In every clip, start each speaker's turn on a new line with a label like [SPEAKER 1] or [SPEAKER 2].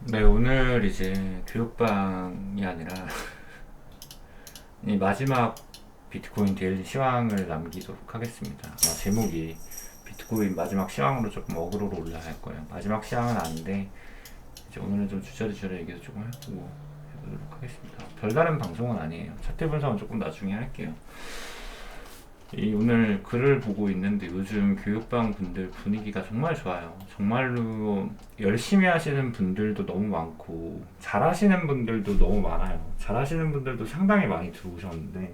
[SPEAKER 1] 네, 오늘 이제 교육방이 아니라 이 마지막 비트코인 데일리 시황을 남기도록 하겠습니다. 제목이 비트코인 마지막 시황으로 조금 어그로로 올라갈 거예요. 마지막 시황은 아닌데 이제 오늘은 좀 주저리주저리 얘기도 조금 해보고 해보도록 하겠습니다. 별다른 방송은 아니에요. 차트 분석은 조금 나중에 할게요. 오늘 글을 보고 있는데 요즘 교육방 분들 분위기가 정말 좋아요. 정말로 열심히 하시는 분들도 너무 많고 잘하시는 분들도 너무 많아요. 잘하시는 분들도 상당히 많이 들어오셨는데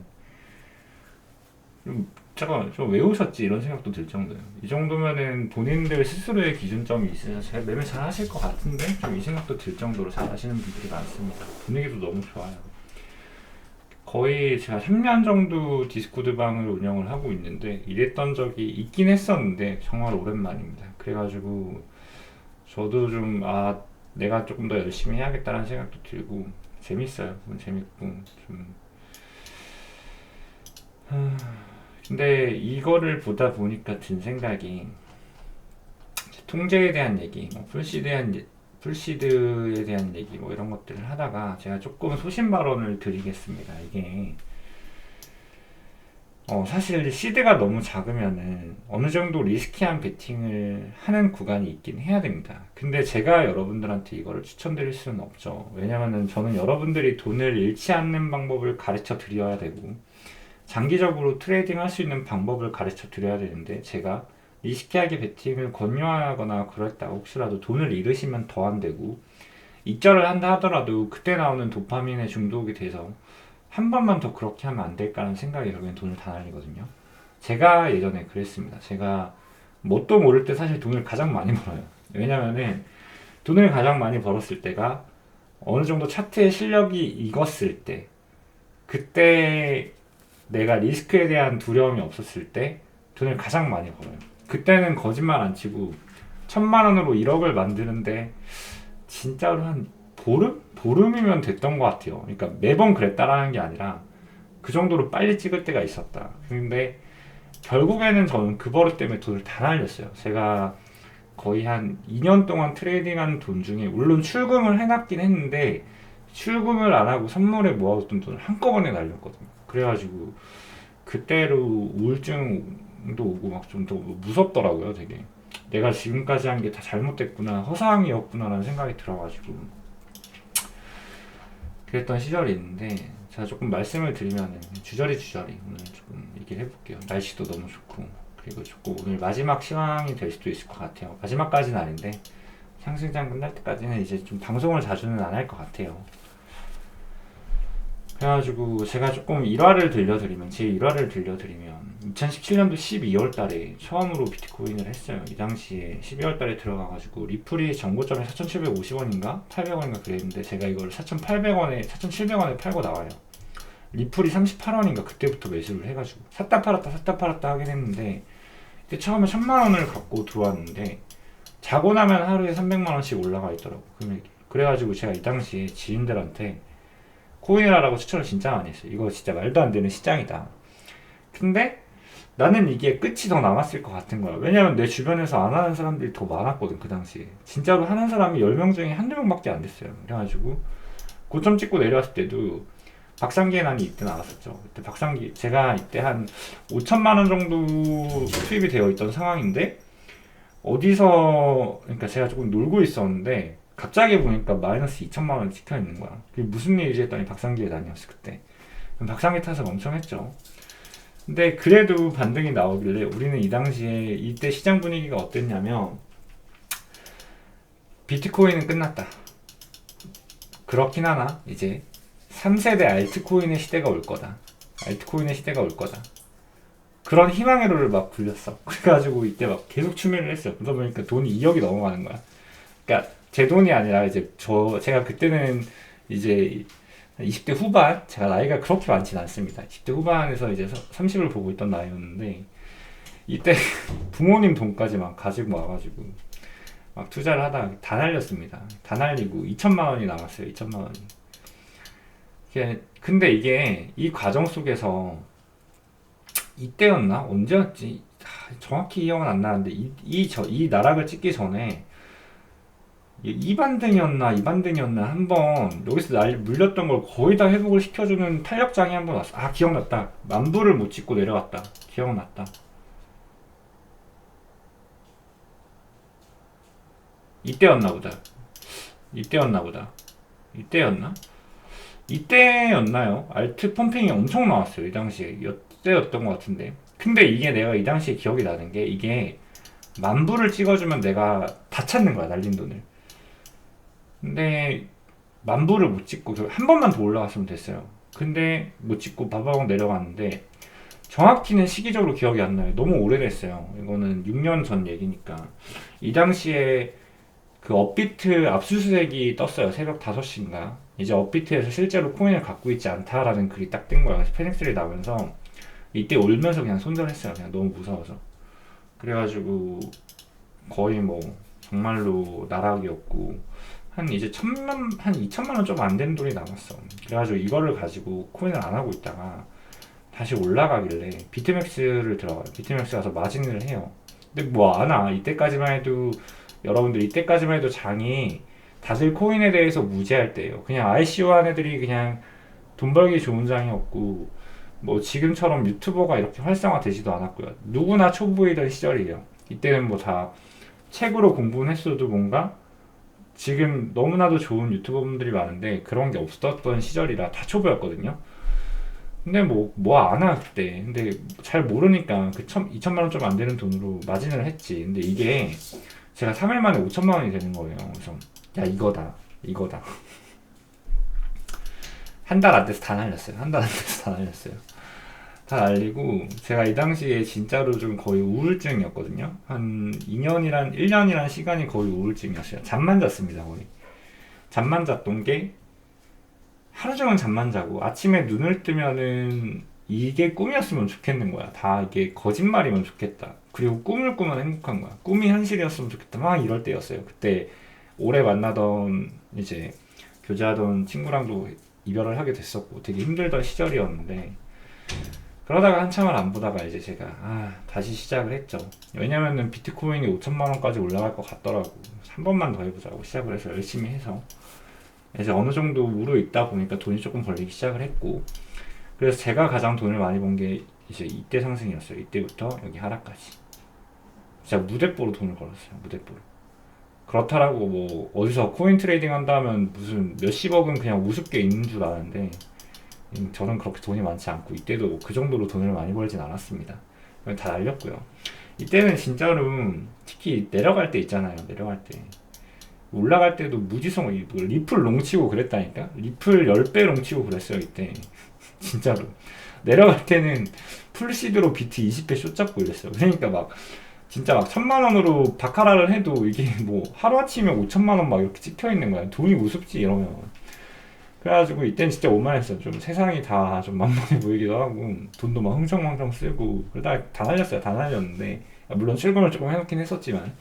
[SPEAKER 1] 잠깐 좀 왜 오셨지 이런 생각도 들 정도예요. 이 정도면은 본인들 스스로의 기준점이 있으셔서 매매 잘 하실 것 같은데 좀 이 생각도 들 정도로 잘하시는 분들이 많습니다. 분위기도 너무 좋아요. 거의 제가 3년 정도 디스코드 방을 운영을 하고 있는데 이랬던 적이 있긴 했었는데 정말 오랜만입니다. 그래가지고 저도 좀 내가 조금 더 열심히 해야겠다는 생각도 들고 재밌어요. 재밌고 좀 근데 이거를 보다 보니까 든 생각이 통제에 대한 얘기, 풀시드에 대한 얘기 뭐 이런 것들을 하다가 제가 조금 소신 발언을 드리겠습니다. 이게 사실 시드가 너무 작으면은 어느 정도 리스키한 베팅을 하는 구간이 있긴 해야 됩니다. 근데 제가 여러분들한테 이거를 추천드릴 수는 없죠. 왜냐면은 저는 여러분들이 돈을 잃지 않는 방법을 가르쳐 드려야 되고 장기적으로 트레이딩 할 수 있는 방법을 가르쳐 드려야 되는데 제가 리스키하게 베팅을 권유하거나 그랬다가 혹시라도 돈을 잃으시면 더 안 되고 익절을 한다 하더라도 그때 나오는 도파민에 중독이 돼서 한 번만 더 그렇게 하면 안 될까라는 생각에 결국엔 돈을 다 날리거든요. 제가 예전에 그랬습니다. 제가 뭣도 모를 때 사실 돈을 가장 많이 벌어요. 왜냐면은 돈을 가장 많이 벌었을 때가 어느 정도 차트의 실력이 익었을 때, 그때 내가 리스크에 대한 두려움이 없었을 때 돈을 가장 많이 벌어요. 그때는 거짓말 안 치고 1,000만 원으로 1억을 만드는데 진짜로 한 보름? 보름이면 됐던 것 같아요. 그러니까 매번 그랬다라는 게 아니라 그 정도로 빨리 찍을 때가 있었다. 근데 결국에는 저는 그 버릇 때문에 돈을 다 날렸어요. 제가 거의 한 2년 동안 트레이딩한 돈 중에 물론 출금을 해놨긴 했는데 출금을 안 하고 선물에 모아뒀던 돈을 한꺼번에 날렸거든요. 그래가지고 그때로 우울증도 오고 막 좀 더 무섭더라고요, 되게. 내가 지금까지 한 게 다 잘못됐구나, 허상이었구나라는 생각이 들어가지고 그랬던 시절이 있는데 제가 조금 말씀을 드리면 주저리 오늘 조금 얘기를 해볼게요. 날씨도 너무 좋고 그리고 조금 오늘 마지막 시황이 될 수도 있을 것 같아요. 마지막까지는 아닌데 상승장 끝날 때까지는 이제 좀 방송을 자주는 안 할 것 같아요. 그래가지고 제가 조금 제 일화를 들려드리면 2017년도 12월 달에 처음으로 비트코인을 했어요. 이 당시에 12월 달에 들어가가지고 리플이 정고점에 4,750원인가 800원인가 그랬는데 제가 이걸 4,800원에 4,700원에 팔고 나와요. 리플이 38원인가 그때부터 매수를 해가지고 샀다 팔았다 하긴 했는데 그때 처음에 1,000만원을 갖고 들어왔는데 자고 나면 하루에 300만원씩 올라가 있더라고 금액이. 그래가지고 제가 이 당시에 지인들한테 코인이라고 추천을 진짜 많이 했어요. 이거 진짜 말도 안 되는 시장이다. 근데 나는 이게 끝이 더 남았을 것 같은 거야. 왜냐면 내 주변에서 안 하는 사람들이 더 많았거든, 그 당시에. 진짜로 하는 사람이 10명 중에 한두 명밖에 안 됐어요. 그래가지고 고점 찍고 내려왔을 때도 박상기의 난이 이때 나왔었죠. 그때 제가 이때 한 5천만 원 정도 수입이 되어 있던 상황인데 그러니까 제가 조금 놀고 있었는데 갑자기 보니까 마이너스 2천만 원 찍혀 있는 거야. 그게 무슨 일이지 했더니 박상기의 난이었어 그때. 박상기 타석 엄청 했죠. 근데 그래도 반등이 나오길래 우리는 이 당시에 이때 시장 분위기가 어땠냐면 비트코인은 끝났다. 그렇긴 하나 이제 3세대 알트코인의 시대가 올 거다. 알트코인의 시대가 올 거다. 그런 희망의 를 막 굴렸어. 그래가지고 이때 막 계속 추매를 했어요. 그러다 보니까 돈이 2억이 넘어가는 거야. 그러니까 제 돈이 아니라 이제 제가 그때는 이제 20대 후반, 제가 나이가 그렇게 많진 않습니다. 20대 후반에서 이제 30을 보고 있던 나이였는데 이때 부모님 돈까지 막 가지고 와가지고 막 투자를 하다가 다 날렸습니다. 다 날리고 2천만 원이 남았어요. 2천만 원이. 근데 이게 이 과정 속에서 이때였나? 언제였지? 정확히 기억은 안 나는데 이 나락을 찍기 전에 이반등이었나 한번 여기서 물렸던 걸 거의 다 회복을 시켜주는 탄력장이 한번 왔어. 아, 기억났다. 만부를 못 찍고 내려갔다. 기억났다. 이때였나 보다. 이때였나 보다. 이때였나? 이때였나요? 알트 펌핑이 엄청 나왔어요. 이 당시에. 이때였던 것 같은데. 근데 이게 내가 이 당시에 기억이 나는 게, 이게 만부를 찍어주면 내가 다 찾는 거야, 날린 돈을. 근데 만부를 못 찍고 한 번만 더 올라갔으면 됐어요. 근데 못 찍고 바바박 내려갔는데, 정확히는 시기적으로 기억이 안 나요. 너무 오래됐어요. 이거는 6년 전 얘기니까. 이 당시에 그 업비트 압수수색이 떴어요. 새벽 5시인가. 이제 업비트에서 실제로 코인을 갖고 있지 않다라는 글이 딱 뜬 거야. 그래서 페닉스를 나면서 이때 울면서 그냥 손절했어요. 그냥 너무 무서워서. 그래가지고 거의 뭐 정말로 나락이었고, 한 이제 한 2천만 원 좀 안 되는 돈이 남았어. 그래가지고 이거를 가지고 코인을 안 하고 있다가 다시 올라가길래 비트맥스를 들어가요. 비트맥스 가서 마진을 해요. 근데 뭐 안 와. 이때까지만 해도, 여러분들 이때까지만 해도 장이 다들 코인에 대해서 무지할 때예요. 그냥 ICO 한 애들이 그냥 돈 벌기 좋은 장이었고, 뭐 지금처럼 유튜버가 이렇게 활성화되지도 않았고요. 누구나 초보이던 시절이에요. 이때는 뭐 다 책으로 공부는 했어도 뭔가 지금 너무나도 좋은 유튜버분들이 많은데 그런 게 없었던 시절이라 다 초보였거든요. 근데 뭐 안 하, 그때. 근데 잘 모르니까 그 2천만 원 좀 안 되는 돈으로 마진을 했지. 근데 이게 제가 3일 만에 5천만 원이 되는 거예요. 그래서 야, 이거다. 한 달 안 돼서 다 날렸어요. 한 달 안 돼서 다 날렸어요. 다 날리고, 제가 이 당시에 진짜로 좀 거의 우울증이었거든요. 한 1년이란 시간이 거의 우울증이었어요. 잠만 잤습니다, 거의. 잠만 잤던 게, 하루 종일 잠만 자고 아침에 눈을 뜨면은 이게 꿈이었으면 좋겠는 거야. 다 이게 거짓말이면 좋겠다. 그리고 꿈을 꾸면 행복한 거야. 꿈이 현실이었으면 좋겠다. 막 이럴 때였어요. 그때 오래 만나던, 이제 교제하던 친구랑도 이별을 하게 됐었고 되게 힘들던 시절이었는데, 그러다가 한참을 안 보다가 이제 제가 다시 시작을 했죠. 왜냐면은 비트코인이 5천만 원까지 올라갈 것 같더라고. 한 번만 더 해보자고 시작을 해서 열심히 해서 이제 어느 정도 우러 있다 보니까 돈이 조금 벌리기 시작을 했고, 그래서 제가 가장 돈을 많이 번 게 이제 이때 상승이었어요. 이때부터 여기 하락까지 진짜 무대뽀로 돈을 벌었어요. 무대뽀로. 그렇다라고 뭐 어디서 코인 트레이딩 한다면 무슨 몇십억은 그냥 우습게 있는 줄 아는데, 저는 그렇게 돈이 많지 않고 이때도 그 정도로 돈을 많이 벌진 않았습니다. 다 날렸고요. 이때는 진짜로 특히 내려갈 때 있잖아요. 내려갈 때 올라갈 때도 무지성, 리플 롱치고 그랬다니까. 리플 10배 롱치고 그랬어요 이때. 진짜로. 내려갈 때는 풀시드로 비트 20배 숏 잡고 이랬어요. 그러니까 막 진짜 막 1,000만 원으로 바카라를 해도 이게 뭐 하루아침에 5천만 원 막 이렇게 찍혀 있는 거야. 돈이 우습지 이러면. 그래가지고 이땐 진짜 오만했어요. 좀 세상이 다 좀 만만해 보이기도 하고 돈도 막 흥청망청 쓰고 그러다 다 날렸어요. 다 날렸는데, 물론 출금을 조금 해놓긴 했었지만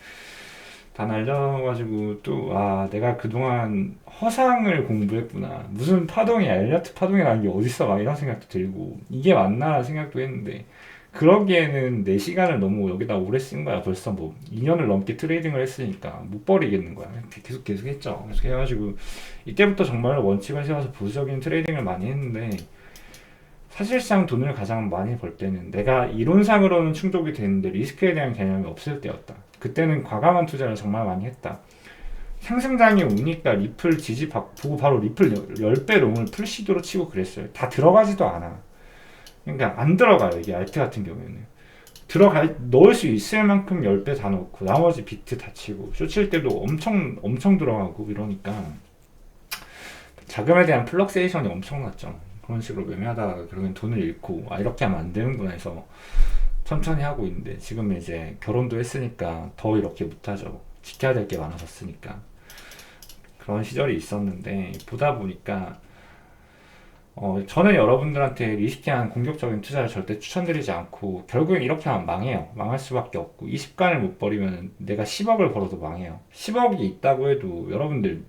[SPEAKER 1] 다 날려가지고 또 내가 그동안 허상을 공부했구나. 무슨 파동이 엘리어트 파동이라는 게 어딨어 막 이런 생각도 들고, 이게 맞나 생각도 했는데, 그러기에는 내 시간을 너무 여기다 오래 쓴 거야. 벌써 뭐 2년을 넘게 트레이딩을 했으니까 못 버리겠는 거야. 계속 했죠. 계속 해가지고 이때부터 정말로 원칙을 세워서 보수적인 트레이딩을 많이 했는데, 사실상 돈을 가장 많이 벌 때는 내가 이론상으로는 충족이 되는데 리스크에 대한 개념이 없을 때였다. 그때는 과감한 투자를 정말 많이 했다. 상승장이 오니까 리플 지지 보고 바로 리플 10배 롱을 풀시도로 치고 그랬어요. 다 들어가지도 않아. 그러니까 안 들어가요. 이게 알트 같은 경우에는 넣을 수 있을 만큼 10배 다 넣고 나머지 비트 다 치고, 쇼칠 때도 엄청 들어가고 이러니까 자금에 대한 플럭세이션이 엄청났죠. 그런 식으로 매매하다가 결국엔 돈을 잃고 이렇게 하면 안 되는구나 해서 천천히 하고 있는데, 지금 이제 결혼도 했으니까 더 이렇게 못하죠. 지켜야 될 게 많아졌으니까. 그런 시절이 있었는데, 보다 보니까 저는 여러분들한테 리스키한 공격적인 투자를 절대 추천드리지 않고, 결국엔 이렇게 하면 망해요. 망할 수밖에 없고, 이 습관을 못 버리면 내가 10억을 벌어도 망해요. 10억이 있다고 해도 여러분들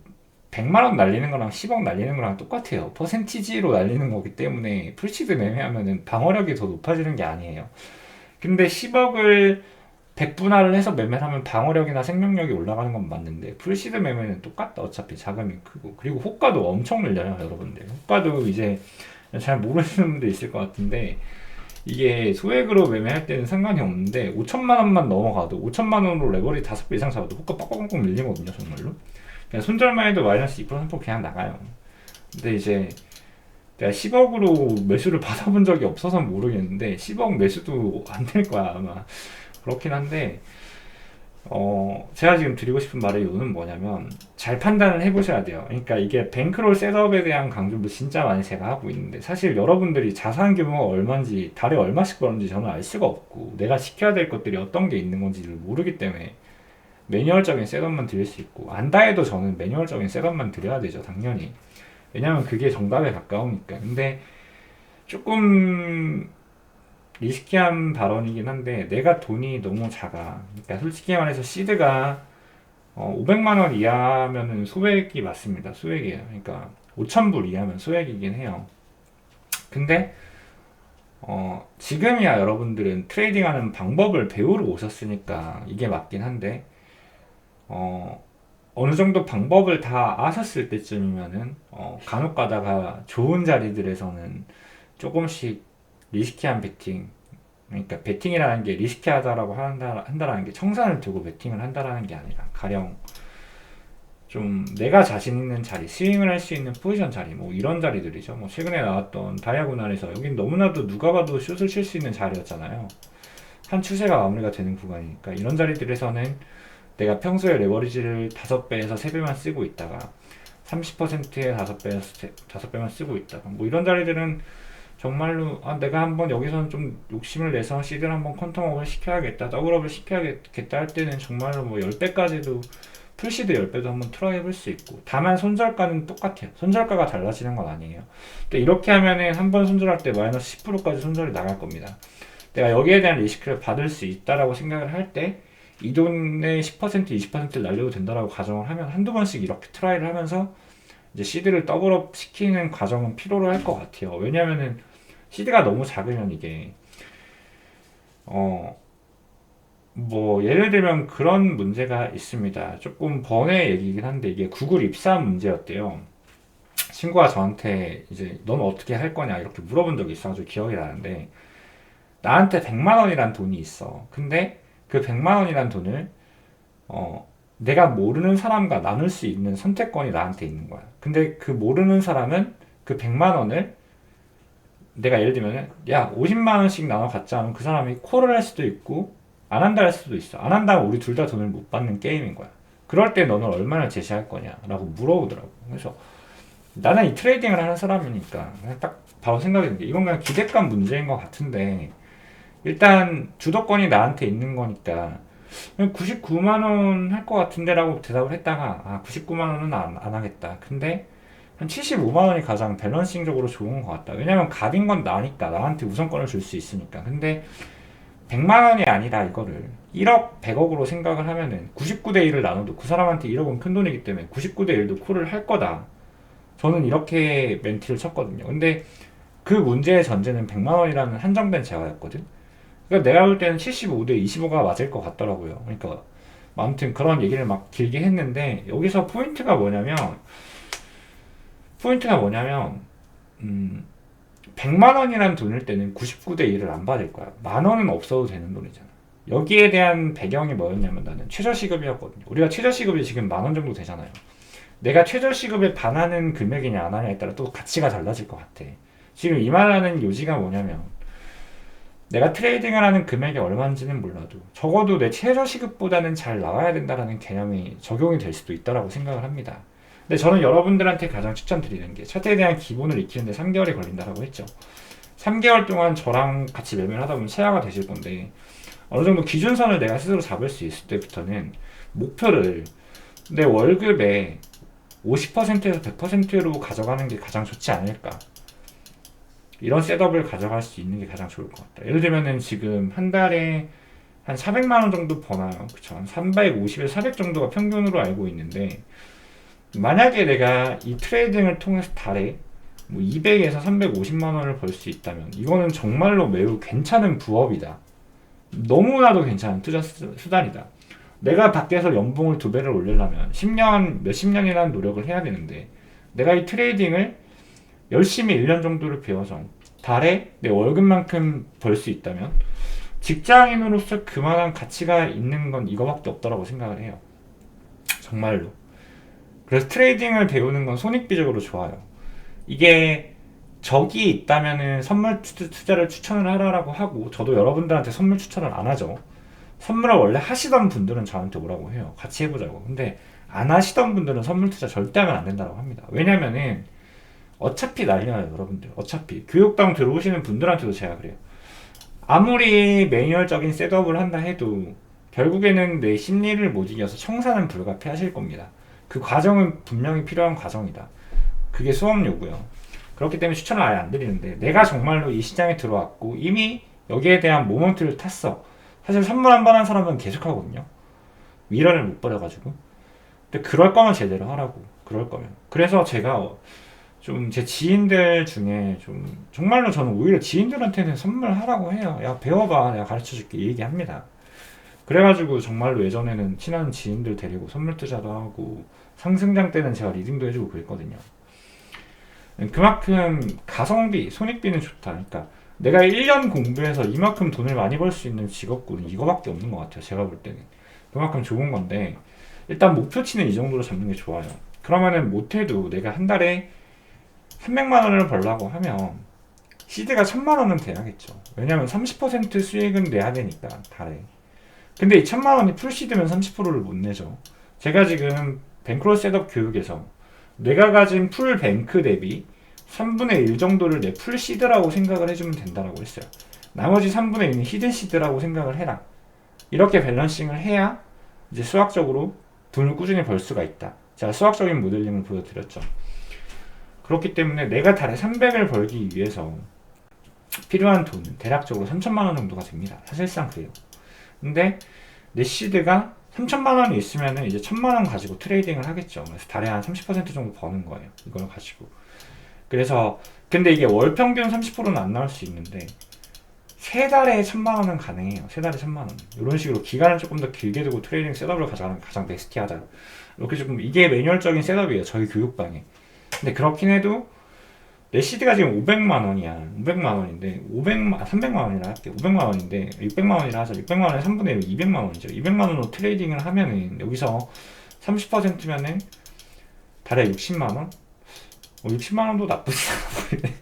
[SPEAKER 1] 100만원 날리는 거랑 10억 날리는 거랑 똑같아요. 퍼센티지로 날리는 거기 때문에 풀시드 매매하면은 방어력이 더 높아지는 게 아니에요. 근데 10억을 백분할을 해서 매매를 하면 방어력이나 생명력이 올라가는 건 맞는데 풀시드 매매는 똑같다. 어차피 자금이 크고 그리고 호가도 엄청 늘려요 여러분들. 호가도 이제 잘 모르시는 분도 있을 것 같은데 이게 소액으로 매매할 때는 상관이 없는데 5천만 원만 넘어가도 5천만 원으로 레버리 5배 이상 잡아도 호가 빡빡빡 밀리거든요 정말로. 그냥 손절만 해도 마이너스 2% 3% 그냥 나가요. 근데 이제 내가 10억으로 매수를 받아본 적이 없어서 모르겠는데 10억 매수도 안 될 거야 아마. 그렇긴 한데 제가 지금 드리고 싶은 말의 이유는 뭐냐면 잘 판단을 해보셔야 돼요. 그러니까 이게 뱅크롤 셋업에 대한 강조도 진짜 많이 제가 하고 있는데 사실 여러분들이 자산 규모가 얼마인지 달에 얼마씩 버는지 저는 알 수가 없고 내가 지켜야 될 것들이 어떤 게 있는 건지를 모르기 때문에 매뉴얼적인 셋업만 드릴 수 있고 안다 해도 저는 매뉴얼적인 셋업만 드려야 되죠 당연히. 왜냐면 그게 정답에 가까우니까. 근데 조금 리스키한 발언이긴 한데 내가 돈이 너무 작아. 그러니까 솔직히 말해서 시드가 500만 원 이하면은 소액이 맞습니다. 소액이에요. 그러니까 5,000불 이하면 소액이긴 해요. 근데 지금이야 여러분들은 트레이딩하는 방법을 배우러 오셨으니까 이게 맞긴 한데 어느 정도 방법을 다 아셨을 때쯤이면은 간혹 가다가 좋은 자리들에서는 조금씩 리스키한 베팅, 그러니까 베팅이라는 게 리스키하다라고 한다라는 게 청산을 두고 베팅을 한다라는 게 아니라 가령 좀 내가 자신 있는 자리, 스윙을 할 수 있는 포지션 자리, 뭐 이런 자리들이죠. 뭐 최근에 나왔던 다이아고날에서 여긴 너무나도 누가 봐도 슛을 칠 수 있는 자리였잖아요. 한 추세가 마무리가 되는 구간이니까 이런 자리들에서는 내가 평소에 레버리지를 5배에서 3배만 쓰고 있다가 30%에 5배만 쓰고 있다가 뭐 이런 자리들은 정말로 내가 한번 여기서는 좀 욕심을 내서 시드를 한번 컨텀업을 시켜야겠다, 더블업을 시켜야겠다 할 때는 정말로 뭐 10배까지도 풀시드 10배도 한번 트라이 해볼 수 있고 다만 손절가는 똑같아요. 손절가가 달라지는 건 아니에요. 근데 이렇게 하면은 한 번 손절할 때 마이너스 10%까지 손절이 나갈 겁니다. 내가 여기에 대한 리스크를 받을 수 있다라고 생각을 할 때 이 돈의 10% 20%를 날려도 된다라고 가정을 하면 한두 번씩 이렇게 트라이를 하면서 이제 시드를 더블업 시키는 과정은 필요로 할 것 같아요. 왜냐면은 시드가 너무 작으면 이게 뭐 예를 들면 그런 문제가 있습니다. 조금 번외 얘기긴 한데 이게 구글 입사 문제였대요. 친구가 저한테 이제 넌 어떻게 할 거냐 이렇게 물어본 적이 있어가지고 기억이 나는데 나한테 100만 원이란 돈이 있어. 근데 그 100만 원이란 돈을 내가 모르는 사람과 나눌 수 있는 선택권이 나한테 있는 거야. 근데 그 모르는 사람은 그 100만 원을 내가 예를 들면 야 50만 원씩 나눠 갖자 하면 그 사람이 콜을 할 수도 있고 안 한다 할 수도 있어. 안 한다면 우리 둘 다 돈을 못 받는 게임인 거야. 그럴 때 너는 얼마나 제시할 거냐 라고 물어보더라고. 그래서 나는 이 트레이딩을 하는 사람이니까 그냥 딱 바로 생각이 든 게 이건 그냥 기대감 문제인 것 같은데 일단 주도권이 나한테 있는 거니까 99만 원 할 것 같은데 라고 대답을 했다가 99만 원은 안 하겠다. 근데 한 75만 원이 가장 밸런싱적으로 좋은 것 같다. 왜냐면 갑인 건 나니까 나한테 우선권을 줄 수 있으니까. 근데 100만 원이 아니라 이거를 1억 100억으로 생각을 하면은 99대 1을 나눠도 그 사람한테 1억은 큰 돈이기 때문에 99대 1도 콜을 할 거다. 저는 이렇게 멘트를 쳤거든요. 근데 그 문제의 전제는 100만 원이라는 한정된 재화였거든. 그러니까 내가 볼 때는 75대 25가 맞을 것 같더라고요. 그러니까 아무튼 그런 얘기를 막 길게 했는데 여기서 포인트가 뭐냐면 100만 원이라는 돈일 때는 99대 1을 안 받을 거야. 만 원은 없어도 되는 돈이잖아. 여기에 대한 배경이 뭐였냐면 나는 최저시급이었거든요. 우리가 최저시급이 지금 만 원 정도 되잖아요. 내가 최저시급에 반하는 금액이냐 안 하냐에 따라 또 가치가 달라질 것 같아. 지금 이 말하는 요지가 뭐냐면 내가 트레이딩을 하는 금액이 얼마인지는 몰라도 적어도 내 최저시급보다는 잘 나와야 된다는 개념이 적용이 될 수도 있다고 생각을 합니다. 근데 저는 여러분들한테 가장 추천드리는 게 차트에 대한 기본을 익히는데 3개월이 걸린다고 했죠. 3개월 동안 저랑 같이 매매를 하다 보면 체화가 되실 건데 어느 정도 기준선을 내가 스스로 잡을 수 있을 때부터는 목표를 내 월급의 50%에서 100%로 가져가는 게 가장 좋지 않을까. 이런 셋업을 가져갈 수 있는 게 가장 좋을 것 같다. 예를 들면은 지금 한 달에 한 400만 원 정도 버나요. 그쵸? 한 350에서 400 정도가 평균으로 알고 있는데 만약에 내가 이 트레이딩을 통해서 달에 뭐 200에서 350만 원을 벌 수 있다면 이거는 정말로 매우 괜찮은 부업이다. 너무나도 괜찮은 투자 수단이다. 내가 밖에서 연봉을 2배를 올리려면 10년, 몇십 년이라는 노력을 해야 되는데, 내가 이 트레이딩을 열심히 1년 정도를 배워서 달에 내 월급만큼 벌 수 있다면 직장인으로서 그만한 가치가 있는 건 이거밖에 없다라고 생각을 해요. 정말로. 그래서 트레이딩을 배우는 건 손익비적으로 좋아요. 이게 적이 있다면은 선물 투자를 추천을 하라고 하고, 저도 여러분들한테 선물 추천을 안 하죠. 선물을 원래 하시던 분들은 저한테 오라고 해요. 같이 해보자고. 근데 안 하시던 분들은 선물 투자 절대 하면 안 된다고 합니다. 왜냐면은 어차피 날려요, 여러분들. 어차피 교육당 들어오시는 분들한테도 제가 그래요. 아무리 매뉴얼적인 셋업을 한다 해도 결국에는 내 심리를 못 이겨서 청산은 불가피하실 겁니다. 그 과정은 분명히 필요한 과정이다. 그게 수업료고요. 그렇기 때문에 추천을 아예 안 드리는데, 내가 정말로 이 시장에 들어왔고 이미 여기에 대한 모먼트를 탔어. 사실 선물 한 번 한 사람은 계속 하거든요. 미련을 못 버려가지고. 근데 그럴 거면 제대로 하라고. 그럴 거면. 그래서 제가 좀 제 지인들 중에 좀 정말로 저는 오히려 지인들한테는 선물하라고 해요. 야, 배워봐, 내가 가르쳐줄게, 얘기합니다. 그래가지고 정말로 예전에는 친한 지인들 데리고 선물 투자도 하고 상승장 때는 제가 리딩도 해주고 그랬거든요. 그만큼 가성비, 손익비는 좋다. 그러니까 내가 1년 공부해서 이만큼 돈을 많이 벌 수 있는 직업군은 이거밖에 없는 것 같아요. 제가 볼 때는. 그만큼 좋은 건데, 일단 목표치는 이 정도로 잡는 게 좋아요. 그러면은 못해도 내가 한 달에 300만 원을 벌라고 하면 시드가 1000만 원은 돼야겠죠. 왜냐면 30% 수익은 내야 되니까, 달에. 근데 이 1000만 원이 풀시드면 30%를 못 내죠. 제가 지금 뱅크로 셋업 교육에서 내가 가진 풀 뱅크 대비 3분의 1 정도를 내 풀 시드라고 생각을 해주면 된다라고 했어요. 나머지 3분의 1은 히든 시드라고 생각을 해라. 이렇게 밸런싱을 해야 이제 수학적으로 돈을 꾸준히 벌 수가 있다. 제가 수학적인 모델링을 보여드렸죠. 그렇기 때문에 내가 달에 300을 벌기 위해서 필요한 돈은 대략적으로 3천만 원 정도가 됩니다. 사실상 그래요. 근데 내 시드가 3천만 원이 있으면 이제 1000만 원 가지고 트레이딩을 하겠죠. 그래서 달에 한 30% 정도 버는 거예요. 이걸 가지고. 그래서 근데 이게 월 평균 30%는 안 나올 수 있는데 세 달에 1000만 원은 가능해요. 세 달에 1000만 원. 이런 식으로 기간을 조금 더 길게 두고 트레이딩 셋업을 가져가는 게 가장 베스트하다. 이렇게 조금 이게 매뉴얼적인 셋업이에요. 저희 교육방에. 근데 그렇긴 해도 내 시드가 지금 500만 원이야. 500만 원인데 300만 원이라 할게. 500만 원인데 600만 원이라 하자. 600만 원에 3분의 1 200만 원이죠. 200만 원으로 트레이딩을 하면은 여기서 30%면은 달에 60만 원? 60만 원도 나쁘지 않아 보이네.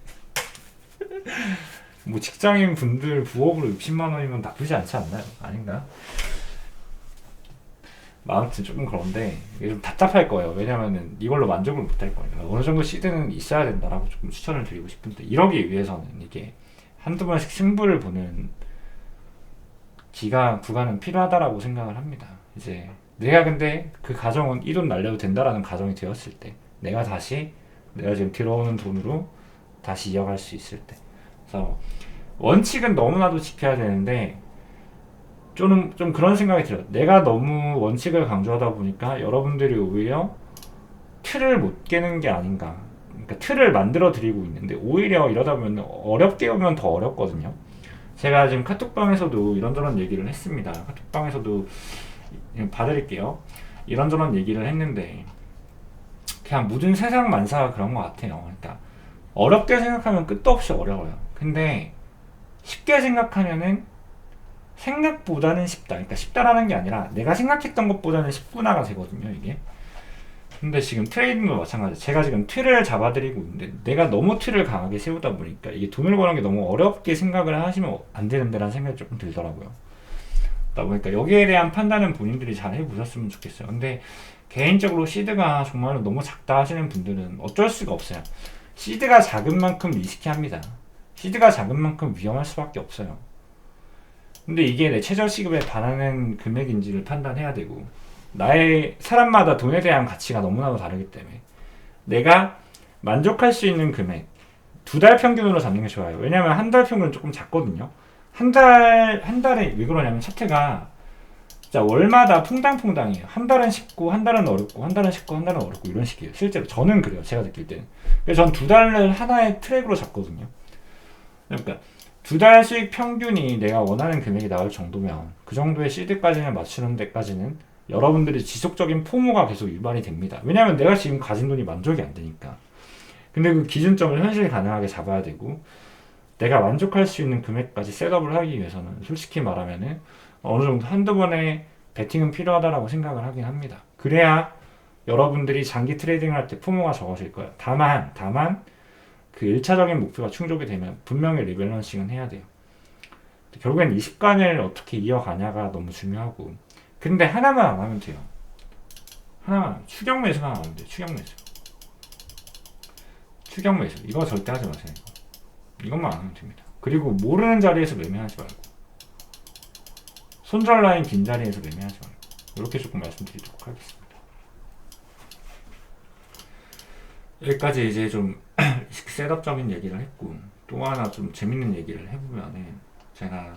[SPEAKER 1] 뭐 직장인 분들 부업으로 60만 원이면 나쁘지 않지 않나요? 아닌가? 아무튼 조금 그런데 이게 좀 답답할 거예요. 왜냐면은 이걸로 만족을 못 할 거니까 어느 정도 시드는 있어야 된다라고 조금 추천을 드리고 싶은데, 이러기 위해서는 이게 한두 번씩 승부를 보는 구간은 필요하다라고 생각을 합니다. 이제 내가 근데 그 가정은 이 돈 날려도 된다라는 가정이 되었을 때, 내가 지금 들어오는 돈으로 다시 이어갈 수 있을 때. 그래서 원칙은 너무나도 지켜야 되는데 좀 그런 생각이 들어요. 내가 너무 원칙을 강조하다 보니까 여러분들이 오히려 틀을 못 깨는 게 아닌가. 그러니까 틀을 만들어 드리고 있는데 오히려 이러다 보면 어렵게 오면 더 어렵거든요. 제가 지금 카톡방에서도 이런저런 얘기를 했습니다. 카톡방에서도 봐드릴게요. 이런저런 얘기를 했는데 그냥 모든 세상 만사가 그런 것 같아요. 그러니까 어렵게 생각하면 끝도 없이 어려워요. 근데 쉽게 생각하면은 생각보다는 쉽다. 그러니까 쉽다라는 게 아니라 내가 생각했던 것보다는 쉽구나가 되거든요, 이게. 근데 지금 트레이딩도 마찬가지. 제가 지금 틀을 잡아드리고 있는데 내가 너무 틀을 강하게 세우다 보니까 이게 돈을 버는 게 너무 어렵게 생각을 하시면 안 되는데라는 생각이 조금 들더라고요. 그러다 보니까 여기에 대한 판단은 본인들이 잘 해보셨으면 좋겠어요. 근데 개인적으로 시드가 정말로 너무 작다 하시는 분들은 어쩔 수가 없어요. 시드가 작은 만큼 리스키합니다. 시드가 작은 만큼 위험할 수밖에 없어요. 근데 이게 내 최저시급에 반하는 금액인지를 판단해야 되고, 나의 사람마다 돈에 대한 가치가 너무나도 다르기 때문에 내가 만족할 수 있는 금액 2달 평균으로 잡는 게 좋아요. 왜냐면 한 달 평균은 조금 작거든요. 한 달에 왜 그러냐면 차트가 진짜 월마다 퐁당퐁당해요. 한 달은 쉽고 한 달은 어렵고 한 달은 쉽고 한 달은 어렵고 이런 식이에요. 실제로 저는 그래요. 제가 느낄 때는. 그래서 전 2달을 하나의 트랙으로 잡거든요. 그러니까 두 달 수익 평균이 내가 원하는 금액이 나올 정도면 그 정도의 시드까지는 맞추는 데까지는 여러분들이 지속적인 포모가 계속 유발이 됩니다. 왜냐하면 내가 지금 가진 돈이 만족이 안 되니까. 근데 그 기준점을 현실 가능하게 잡아야 되고 내가 만족할 수 있는 금액까지 셋업을 하기 위해서는 솔직히 말하면은 어느 정도 한두 번의 베팅은 필요하다라고 생각을 하긴 합니다. 그래야 여러분들이 장기 트레이딩을 할 때 포모가 적어질 거예요. 다만 그 1차적인 목표가 충족이 되면 분명히 리밸런싱은 해야 돼요. 결국엔 이 습관을 어떻게 이어가냐가 너무 중요하고, 근데 하나만 안 하면 돼요. 하나만, 추격 매수만 안 하면 돼요. 추격 매수 이거 절대 하지 마세요. 이것만 안 하면 됩니다. 그리고 모르는 자리에서 매매하지 말고, 손절 라인 긴 자리에서 매매하지 말고, 이렇게 조금 말씀드리도록 하겠습니다. 여기까지 이제 좀 셋업적인 얘기를 했고, 또 하나 좀 재밌는 얘기를 해보면은, 제가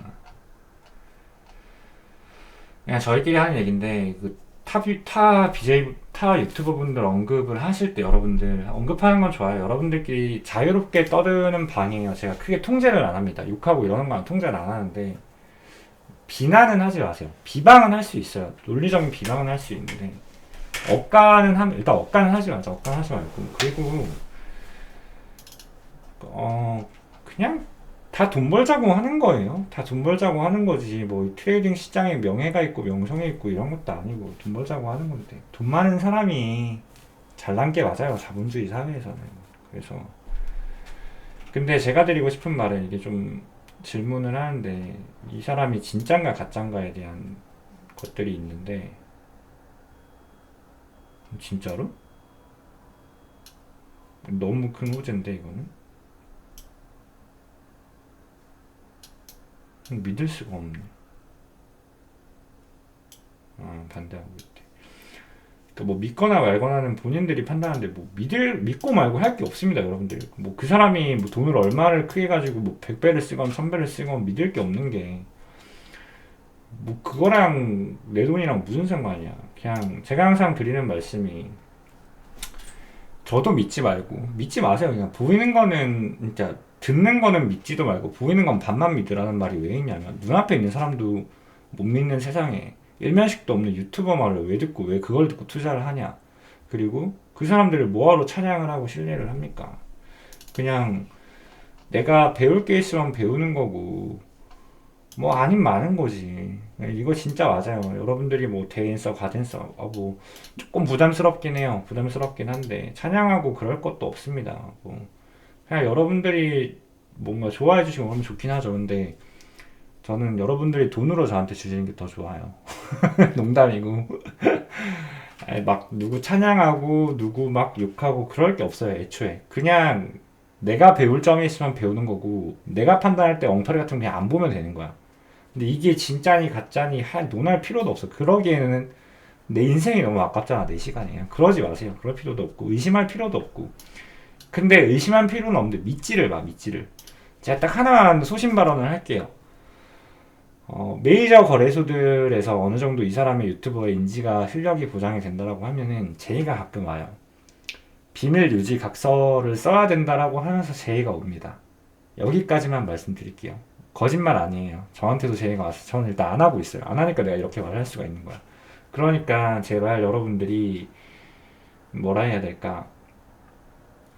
[SPEAKER 1] 그냥 저희끼리 하는 얘기인데, 타 유튜버 분들 언급을 하실 때 여러분들 언급하는 건 좋아요. 여러분들끼리 자유롭게 떠드는 방이에요. 제가 크게 통제를 안 합니다. 욕하고 이러는 건 통제를 안 하는데, 비난은 하지 마세요. 비방은 할 수 있어요. 논리적인 비방은 할 수 있는데, 일단 억까는 하지 말자. 억까는 하지 말고. 그리고, 그냥 다 돈 벌자고 하는 거예요. 다 돈 벌자고 하는 거지. 뭐 트레이딩 시장에 명예가 있고 명성이 있고 이런 것도 아니고 돈 벌자고 하는 건데. 돈 많은 사람이 잘난 게 맞아요. 자본주의 사회에서는. 그래서. 근데 제가 드리고 싶은 말은 이게 좀 질문을 하는데, 이 사람이 진짠가 가짠가에 대한 것들이 있는데, 진짜로? 너무 큰 호재인데 이거는? 믿을 수가 없네. 반대하고 있대. 그러니까 뭐 믿거나 말거나는 본인들이 판단하는데, 뭐 믿고 말고 할 게 없습니다, 여러분들. 뭐 그 사람이 뭐 돈을 얼마를 크게 가지고 뭐 100배를 쓰건 1000배를 쓰건 믿을 게 없는 게, 뭐 그거랑 내 돈이랑 무슨 상관이야. 그냥 제가 항상 드리는 말씀이, 저도 믿지 마세요. 그냥 보이는 거는 진짜, 듣는 거는 믿지도 말고 보이는 건 반만 믿으라는 말이 왜 있냐면, 눈앞에 있는 사람도 못 믿는 세상에 일면식도 없는 유튜버 말을 왜 듣고 왜 그걸 듣고 투자를 하냐. 그리고 그 사람들을 뭐하러 찬양을 하고 신뢰를 합니까? 그냥 내가 배울 게 있으면 배우는 거고, 뭐 아닌 많은 거지. 이거 진짜 맞아요. 여러분들이 뭐 대인서 가den서 뭐 조금 부담스럽긴 해요. 부담스럽긴 한데 찬양하고 그럴 것도 없습니다. 뭐 그냥 여러분들이 뭔가 좋아해 주시고 그러면 좋긴 하죠. 근데 저는 여러분들이 돈으로 저한테 주시는 게 더 좋아요. 농담이고. 막 누구 찬양하고 누구 막 욕하고 그럴 게 없어요. 애초에 그냥 내가 배울 점이 있으면 배우는 거고, 내가 판단할 때 엉터리 같은 거 그냥 안 보면 되는 거야. 근데 이게 진짜니 가짜니 논할 필요도 없어. 그러기에는 내 인생이 너무 아깝잖아. 내 시간이. 그냥 그러지 마세요. 그럴 필요도 없고 의심할 필요도 없고. 근데 의심할 필요는 없는데 믿지를 마. 제가 딱 하나만 소신 발언을 할게요. 메이저 거래소들에서 어느 정도 이 사람의 유튜버의 인지가 실력이 보장이 된다라고 하면은 제의가 가끔 와요. 비밀 유지 각서를 써야 된다라고 하면서 제의가 옵니다. 여기까지만 말씀드릴게요. 거짓말 아니에요. 저한테도 제의가 와서 저는 일단 안 하고 있어요. 안 하니까 내가 이렇게 말할 수가 있는 거야. 그러니까 제발 여러분들이 뭐라 해야 될까?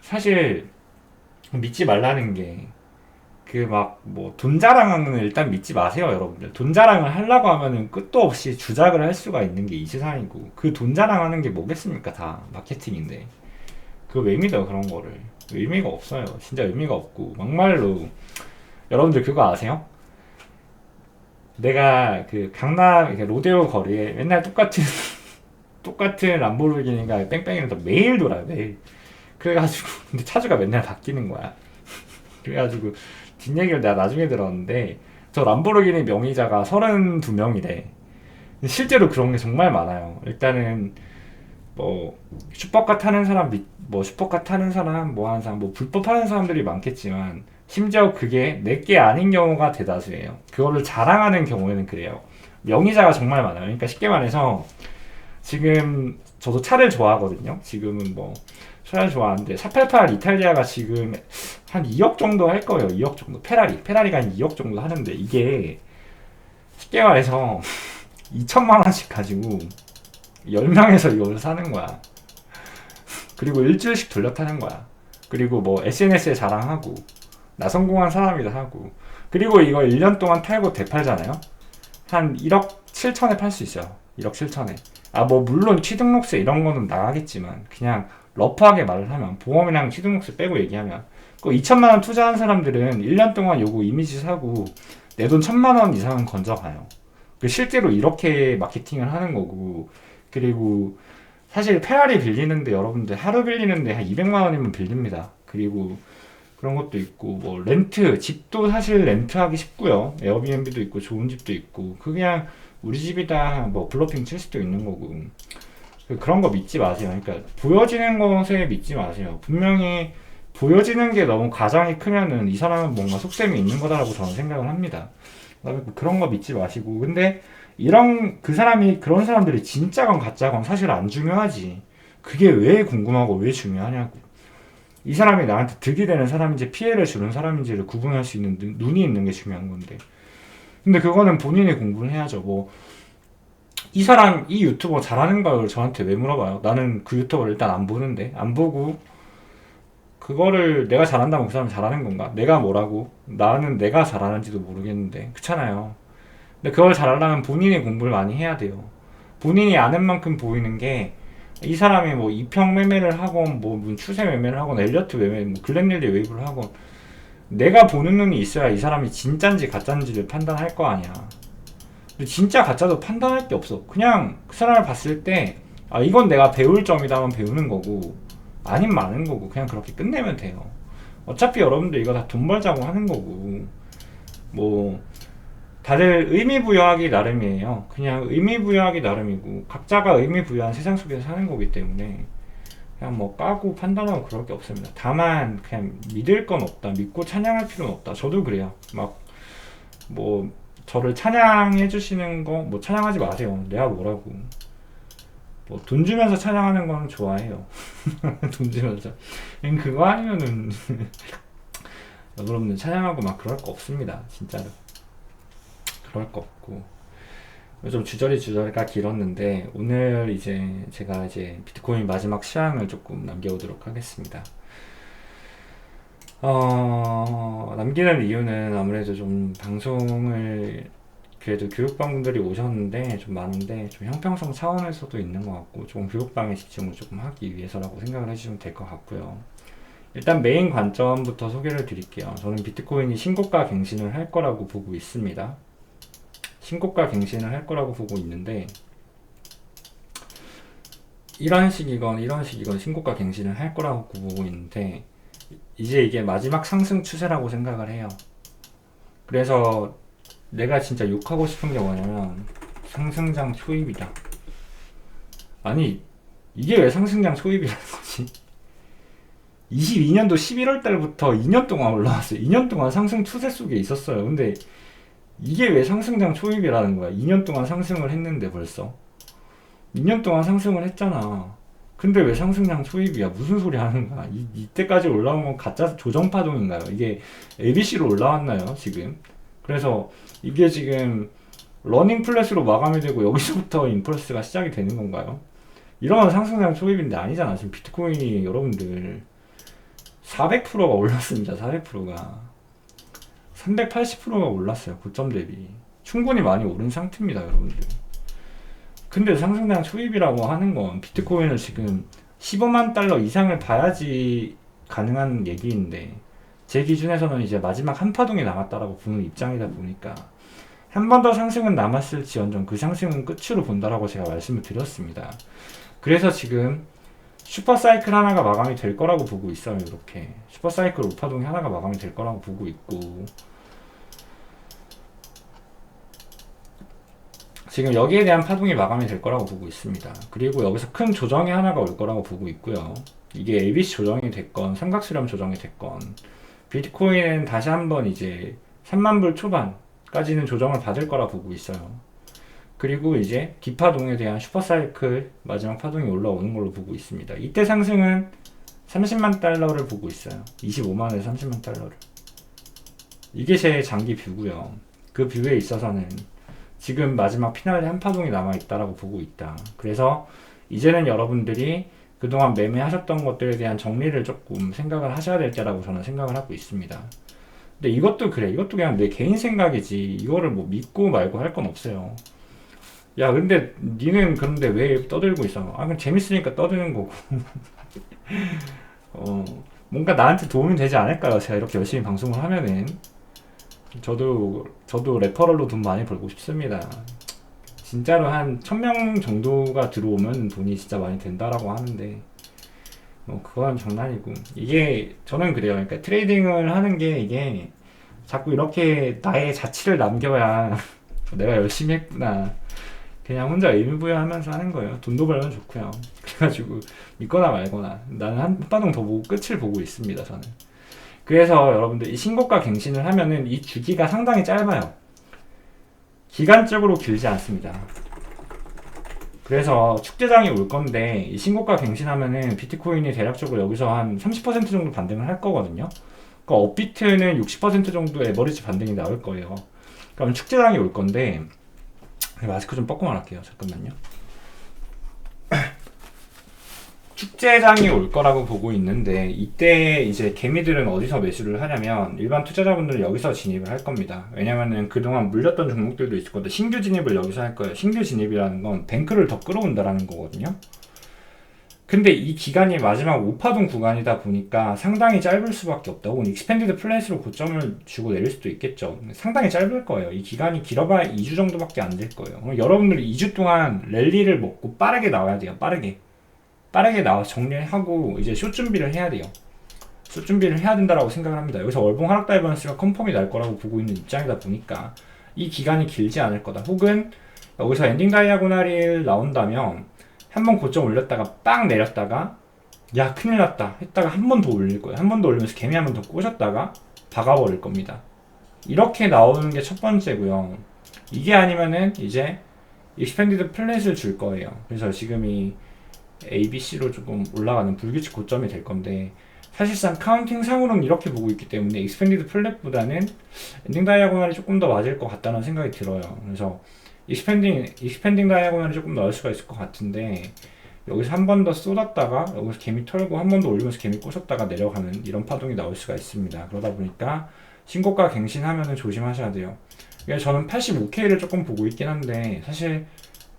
[SPEAKER 1] 사실 믿지 말라는 게, 그 막 뭐 돈 자랑하는 일단 믿지 마세요, 여러분들. 돈 자랑을 하려고 하면은 끝도 없이 주작을 할 수가 있는 게 이 세상이고, 그 돈 자랑하는 게 뭐겠습니까? 다 마케팅인데. 그거 왜 믿어, 그런 거를. 의미가 없어요. 진짜 의미가 없고, 막말로. 여러분들 그거 아세요? 내가 그 강남 로데오 거리에 맨날 똑같은 람보르기니가 뺑뺑이를 매일 돌아요, 매일. 그래가지고 근데 차주가 맨날 바뀌는 거야. 그래가지고 뒷얘기를 내가 나중에 들었는데, 저 람보르기니 명의자가 32명이래. 실제로 그런 게 정말 많아요. 일단은 뭐 슈퍼카 타는 사람, 뭐 슈퍼카 타는 사람, 뭐 하는 사람, 뭐 불법 하는 사람들이 많겠지만, 심지어 그게 내게 아닌 경우가 대다수예요. 그거를 자랑하는 경우에는 그래요. 명의자가 정말 많아요. 그러니까 쉽게 말해서 지금 저도 차를 좋아하거든요. 지금은 뭐 차를 좋아하는데 488 이탈리아가 지금 한 2억 정도 할 거예요. 2억 정도. 페라리가 한 2억 정도 하는데 이게 쉽게 말해서 2천만 원씩 가지고 10명에서 이걸 사는 거야. 그리고 일주일씩 돌려 타는 거야. 그리고 뭐 SNS에 자랑하고 나 성공한 사람이다 하고, 그리고 이거 1년 동안 탈고 되팔잖아요. 한 1억 7천에 팔 수 있어요. 1억 7천에. 아, 뭐 물론 취등록세 이런 거는 나가겠지만 그냥 러프하게 말을 하면, 보험이랑 취등록세 빼고 얘기하면 그 2천만 원 투자한 사람들은 1년 동안 요거 이미지 사고 내 돈 1,000만 원 이상은 건져가요. 실제로 이렇게 마케팅을 하는 거고. 그리고 사실 페라리 빌리는데 여러분들 하루 빌리는데 한 200만 원이면 빌립니다. 그리고 그런 것도 있고, 뭐 렌트, 집도 사실 렌트하기 쉽고요. 에어비앤비도 있고 좋은 집도 있고, 그냥 우리 집이다 뭐 블러핑 칠 수도 있는 거고. 그런 거 믿지 마세요. 그러니까 보여지는 것에 믿지 마세요. 분명히 보여지는 게 너무 가장이 크면은 이 사람은 뭔가 속셈이 있는 거다라고 저는 생각을 합니다. 그런 거 믿지 마시고. 근데 이런 그 사람이, 그런 사람들이 진짜건 가짜건 사실 안 중요하지. 그게 왜 궁금하고 왜 중요하냐고. 이 사람이 나한테 득이 되는 사람인지 피해를 주는 사람인지를 구분할 수 있는 눈이 있는 게 중요한 건데. 근데 그거는 본인이 공부를 해야죠. 뭐 이 사람, 이 유튜버 잘하는 걸 저한테 왜 물어봐요? 나는 그 유튜버를 일단 안 보는데, 안 보고 그거를 내가 잘한다면 그 사람이 잘하는 건가? 내가 뭐라고? 나는 내가 잘하는지도 모르겠는데. 그렇잖아요. 근데 그걸 잘하려면 본인이 공부를 많이 해야 돼요. 본인이 아는 만큼 보이는 게, 이 사람이 뭐 이평 매매를 하건 뭐 추세 매매를 하건 엘리어트 매매, 뭐 글렌릴리 웨이브를 하건 내가 보는 눈이 있어야 이 사람이 진짠지 가짠지를 판단할 거 아니야. 근데 진짜 가짜도 판단할 게 없어. 그냥 그 사람을 봤을 때 아, 이건 내가 배울 점이다 하면 배우는 거고, 아님 마는 거고, 그냥 그렇게 끝내면 돼요. 어차피 여러분들 이거 다 돈 벌자고 하는 거고, 뭐 다들 의미 부여하기 나름이에요. 그냥 의미 부여하기 나름이고, 각자가 의미 부여한 세상 속에서 사는 거기 때문에 그냥 뭐 까고 판단하고 그럴 게 없습니다. 다만 그냥 믿을 건 없다, 믿고 찬양할 필요는 없다. 저도 그래요. 막 뭐 저를 찬양해 주시는 거 뭐 찬양하지 마세요. 내가 뭐라고. 뭐 돈 주면서 찬양하는 거는 좋아해요. 돈 주면서. 그거 아니면은 여러분들 찬양하고 막 그럴 거 없습니다. 진짜로. 그럴 거 없고. 좀 주저리가 길었는데, 오늘 이제 제가 이제 비트코인 마지막 시황을 조금 남겨오도록 하겠습니다. 남기는 이유는 아무래도 좀 방송을, 그래도 교육방분들이 오셨는데 좀 많은데 좀 형평성 차원에서도 있는 것 같고, 좀 교육방에 집중을 조금 하기 위해서라고 생각을 해주시면 될 것 같고요. 일단 메인 관점부터 소개를 드릴게요. 저는 비트코인이 신고가 갱신을 할 거라고 보고 있습니다. 신고가 갱신을 할 거라고 보고 있는데, 이런 식이건 신고가 갱신을 할 거라고 보고 있는데, 이제 이게 마지막 상승 추세라고 생각을 해요. 그래서 내가 진짜 욕하고 싶은 게 뭐냐면 상승장 초입이다. 아니, 이게 왜 상승장 초입이라는 거지? 22년도 11월 달부터 2년 동안 올라왔어요. 2년 동안 상승 추세 속에 있었어요. 근데 이게 왜 상승장 초입이라는 거야? 2년 동안 상승을 했는데 벌써 2년 동안 상승을 했잖아. 근데 왜 상승장 초입이야? 무슨 소리 하는 거야? 이때까지 올라온 건 가짜 조정 파동인가요? 이게 ABC로 올라왔나요, 지금? 그래서 이게 지금 러닝 플랫으로 마감이 되고 여기서부터 인플러스가 시작이 되는 건가요? 이런 상승장 초입인데 아니잖아. 지금 비트코인이 여러분들 400%가 올랐습니다. 400%가 380%가 올랐어요. 고점 대비 충분히 많이 오른 상태입니다, 여러분들. 근데 상승장 초입이라고 하는 건 비트코인을 지금 15만 달러 이상을 봐야지 가능한 얘기인데, 제 기준에서는 이제 마지막 한 파동이 남았다라고 보는 입장이다 보니까 한 번 더 상승은 남았을지언정 그 상승은 끝으로 본다라고 제가 말씀을 드렸습니다. 그래서 지금 슈퍼사이클 하나가 마감이 될 거라고 보고 있어요. 이렇게 슈퍼사이클 5파동이 하나가 마감이 될 거라고 보고 있고, 지금 여기에 대한 파동이 마감이 될 거라고 보고 있습니다. 그리고 여기서 큰 조정이 하나가 올 거라고 보고 있고요. 이게 ABC 조정이 됐건 삼각수렴 조정이 됐건 비트코인은 다시 한번 이제 3만 불 초반까지는 조정을 받을 거라 보고 있어요. 그리고 이제 기파동에 대한 슈퍼사이클 마지막 파동이 올라오는 걸로 보고 있습니다. 이때 상승은 30만 달러를 보고 있어요. 25만에서 30만 달러를. 이게 제 장기 뷰고요. 그 뷰에 있어서는 지금 마지막 피날레 한 파동이 남아있다라고 보고 있다. 그래서 이제는 여러분들이 그동안 매매하셨던 것들에 대한 정리를 조금 생각을 하셔야 될 때라고 저는 생각을 하고 있습니다. 근데 이것도 그래. 이것도 그냥 내 개인 생각이지. 이거를 뭐 믿고 말고 할 건 없어요. 야, 근데 니는 그런데 왜 떠들고 있어? 아, 그냥 재밌으니까 떠드는 거고. 어, 뭔가 나한테 도움이 되지 않을까요? 제가 이렇게 열심히 방송을 하면은. 저도 레퍼럴로 돈 많이 벌고 싶습니다. 진짜로 한 1000명 정도가 들어오면 돈이 진짜 많이 된다라고 하는데, 뭐, 그건 장난이고. 이게, 저는 그래요. 그러니까 트레이딩을 하는 게 이게 자꾸 이렇게 나의 자취를 남겨야 내가 열심히 했구나. 그냥 혼자 의미부여하면서 하는 거예요. 돈도 벌면 좋고요. 그래가지고 믿거나 말거나 나는 한 바동 더 보고 끝을 보고 있습니다. 저는. 그래서 여러분들 이 신고가 갱신을 하면은 이 주기가 상당히 짧아요. 기간적으로 길지 않습니다. 그래서 축제장이 올 건데 이 신고가 갱신하면은 비트코인이 대략적으로 여기서 한 30% 정도 반등을 할 거거든요. 그러니까 업비트는 60% 정도 에버리지 반등이 나올 거예요. 그럼 축제장이 올 건데 마스크 좀 벗고 말할게요. 잠깐만요. 축제장이 올 거라고 보고 있는데 이때 이제 개미들은 어디서 매수를 하냐면 일반 투자자분들은 여기서 진입을 할 겁니다. 왜냐면은 그동안 물렸던 종목들도 있을 건데 신규 진입을 여기서 할 거예요. 신규 진입이라는 건 뱅크를 더 끌어온다라는 거거든요. 근데 이 기간이 마지막 5파동 구간이다 보니까 상당히 짧을 수밖에 없다. 혹은 익스펜디드 플랫으로 고점을 주고 내릴 수도 있겠죠. 상당히 짧을 거예요. 이 기간이 길어봐야 2주 정도밖에 안 될 거예요. 그럼 여러분들이 2주 동안 랠리를 먹고 빠르게 나와야 돼요. 빠르게 나와서 정리하고 이제 숏 준비를 해야 돼요. 숏 준비를 해야 된다라고 생각을 합니다. 여기서 월봉 하락 다이버런스가 컨펌이 날 거라고 보고 있는 입장이다 보니까 이 기간이 길지 않을 거다. 혹은 여기서 엔딩 다이아고날이 나온다면 한번 고점 올렸다가 빵 내렸다가 야 큰일 났다 했다가 한 번 더 올릴 거예요. 한 번 더 올리면서 개미 한 번 더 꼬셨다가 박아버릴 겁니다. 이렇게 나오는 게 첫 번째고요. 이게 아니면은 이제 익스펜디드 플랫을 줄 거예요. 그래서 지금 이 ABC로 조금 올라가는 불규칙 고점이 될 건데 사실상 카운팅 상으로는 이렇게 보고 있기 때문에 익스펜디드 플랫보다는 엔딩 다이아고날이 조금 더 맞을 것 같다는 생각이 들어요. 그래서 익스펜딩 다이아고날이 조금 나올 수가 있을 것 같은데 여기서 한 번 더 쏟았다가 여기서 개미 털고 한 번 더 올리면서 개미 꼬셨다가 내려가는 이런 파동이 나올 수가 있습니다. 그러다 보니까 신고가 갱신하면은 조심하셔야 돼요. 저는 85K를 조금 보고 있긴 한데 사실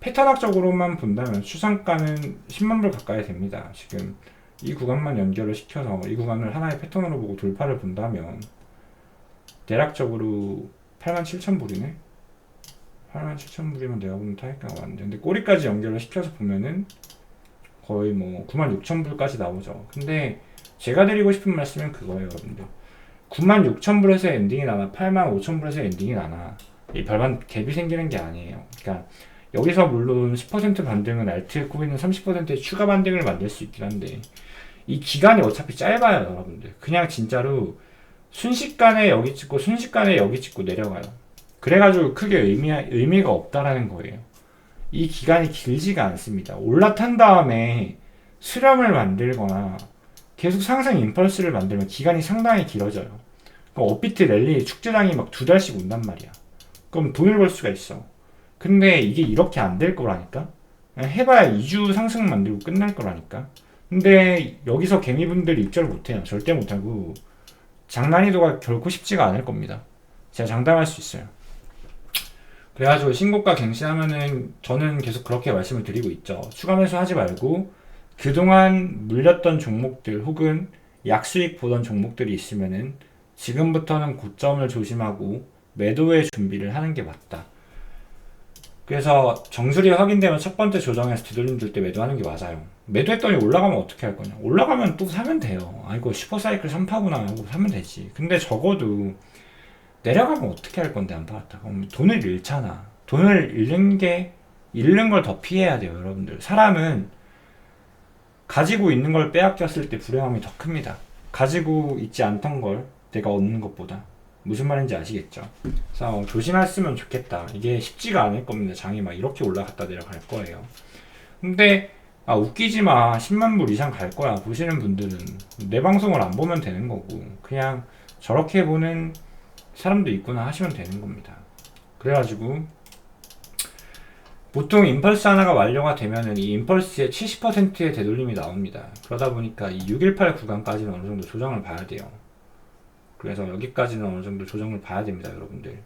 [SPEAKER 1] 패턴학적으로만 본다면 추상가는 10만 불 가까이 됩니다. 지금 이 구간만 연결을 시켜서 이 구간을 하나의 패턴으로 보고 돌파를 본다면 대략적으로 87,000불이네? 87,000불이면 내가 보는 타격가가 맞는데 근데 꼬리까지 연결을 시켜서 보면은 거의 뭐 96,000불까지 나오죠. 근데 제가 드리고 싶은 말씀은 그거예요, 여러분들. 96,000불에서 엔딩이 나나 85,000불에서 엔딩이 나나 이 별반 갭이 생기는 게 아니에요. 그러니까 여기서 물론 10% 반등은 알트 코인은 30%의 추가 반등을 만들 수 있긴 한데 이 기간이 어차피 짧아요, 여러분들. 그냥 진짜로 순식간에 여기 찍고 순식간에 여기 찍고 내려가요. 그래가지고 크게 의미가 없다라는 거예요. 이 기간이 길지가 않습니다. 올라탄 다음에 수렴을 만들거나 계속 상승 임펄스를 만들면 기간이 상당히 길어져요. 그럼 업비트 랠리 축제장이 막 2달씩 온단 말이야. 그럼 돈을 벌 수가 있어. 근데 이게 이렇게 안 될 거라니까? 해봐야 2주 상승 만들고 끝날 거라니까? 근데 여기서 개미분들이 입절 못해요. 절대 못하고 장난이도가 결코 쉽지가 않을 겁니다. 제가 장담할 수 있어요. 그래가지고 신고가 갱신하면은 저는 계속 그렇게 말씀을 드리고 있죠. 추가 매수 하지 말고 그동안 물렸던 종목들 혹은 약수익 보던 종목들이 있으면은 지금부터는 고점을 조심하고 매도의 준비를 하는 게 맞다. 그래서 정수리 확인되면 첫 번째 조정에서 뒤돌림 줄 때 매도하는 게 맞아요. 매도했더니 올라가면 어떻게 할 거냐? 올라가면 또 사면 돼요. 아이고 슈퍼사이클 3파구나 하고 사면 되지. 근데 적어도 내려가면 어떻게 할 건데 안 팔았다. 그럼 돈을 잃잖아. 돈을 잃는 걸 더 피해야 돼요, 여러분들. 사람은 가지고 있는 걸 빼앗겼을 때 불행함이 더 큽니다. 가지고 있지 않던 걸 내가 얻는 것보다. 무슨 말인지 아시겠죠? 그래서 조심했으면 좋겠다. 이게 쉽지가 않을 겁니다. 장이 막 이렇게 올라갔다 내려갈 거예요. 근데 웃기지 마. 10만 불 이상 갈 거야. 보시는 분들은 내 방송을 안 보면 되는 거고 그냥 저렇게 보는 사람도 있구나 하시면 되는 겁니다. 그래가지고 보통 임펄스 하나가 완료가 되면은 이 임펄스의 70%의 되돌림이 나옵니다. 그러다 보니까 이 618 구간까지는 어느 정도 조정을 봐야 돼요. 그래서 여기까지는 어느 정도 조정을 봐야 됩니다, 여러분들.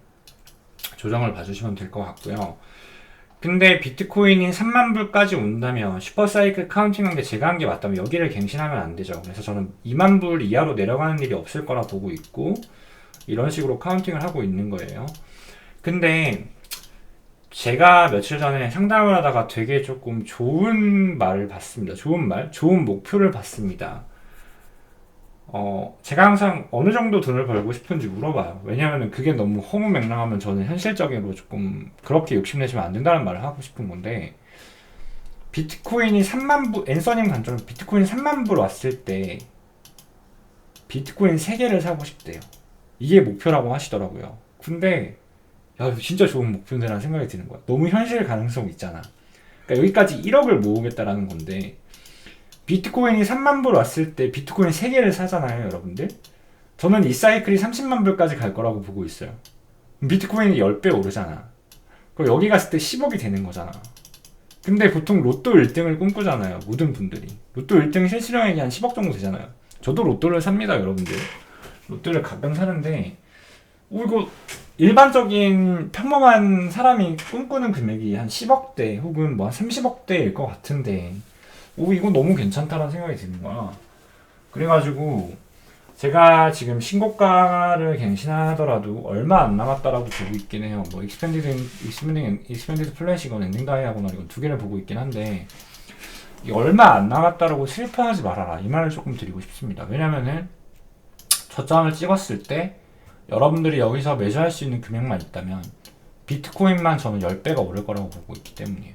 [SPEAKER 1] 조정을 봐주시면 될 것 같고요. 근데 비트코인이 3만 불까지 온다면 슈퍼사이클 카운팅한 게 제가 한 게 맞다면 여기를 갱신하면 안 되죠. 그래서 저는 2만 불 이하로 내려가는 일이 없을 거라 보고 있고 이런 식으로 카운팅을 하고 있는 거예요. 근데 제가 며칠 전에 상담을 하다가 되게 조금 좋은 말을 봤습니다. 좋은 목표를 봤습니다. 제가 항상 어느 정도 돈을 벌고 싶은지 물어봐요. 왜냐하면 그게 너무 허무맹랑하면 저는 현실적으로 조금 그렇게 욕심내시면 안 된다는 말을 하고 싶은 건데, 비트코인이 3만 불, 앤서님 관점으로 비트코인 3만 불 왔을 때 비트코인 3개를 사고 싶대요. 이게 목표라고 하시더라고요. 근데 야, 진짜 좋은 목표인데라는 생각이 드는 거야. 너무 현실 가능성 있잖아. 그러니까 여기까지 1억을 모으겠다라는 건데, 비트코인이 3만 불 왔을 때 비트코인 3개를 사잖아요, 여러분들. 저는 이 사이클이 30만 불까지 갈 거라고 보고 있어요. 비트코인이 10배 오르잖아. 그럼 여기 갔을 때 10억이 되는 거잖아. 근데 보통 로또 1등을 꿈꾸잖아요, 모든 분들이. 로또 1등 실수령액이 한 10억 정도 되잖아요. 저도 로또를 삽니다, 여러분들. 로또를 가끔 사는데 이거 일반적인 평범한 사람이 꿈꾸는 금액이 한 10억대 혹은 뭐 한 30억대일 것 같은데 이거 너무 괜찮다라는 생각이 드는 거야. 그래가지고 제가 지금 신고가를 갱신하더라도 얼마 안 남았다라고 보고 있긴 해요. 뭐 익스펜디드 플래시건 엔딩 다이아고널 이건 두 개를 보고 있긴 한데, 얼마 안 남았다라고 슬퍼하지 말아라, 이 말을 조금 드리고 싶습니다. 왜냐면은 저점을 찍었을 때 여러분들이 여기서 매수할 수 있는 금액만 있다면 비트코인만 저는 10배가 오를 거라고 보고 있기 때문이에요.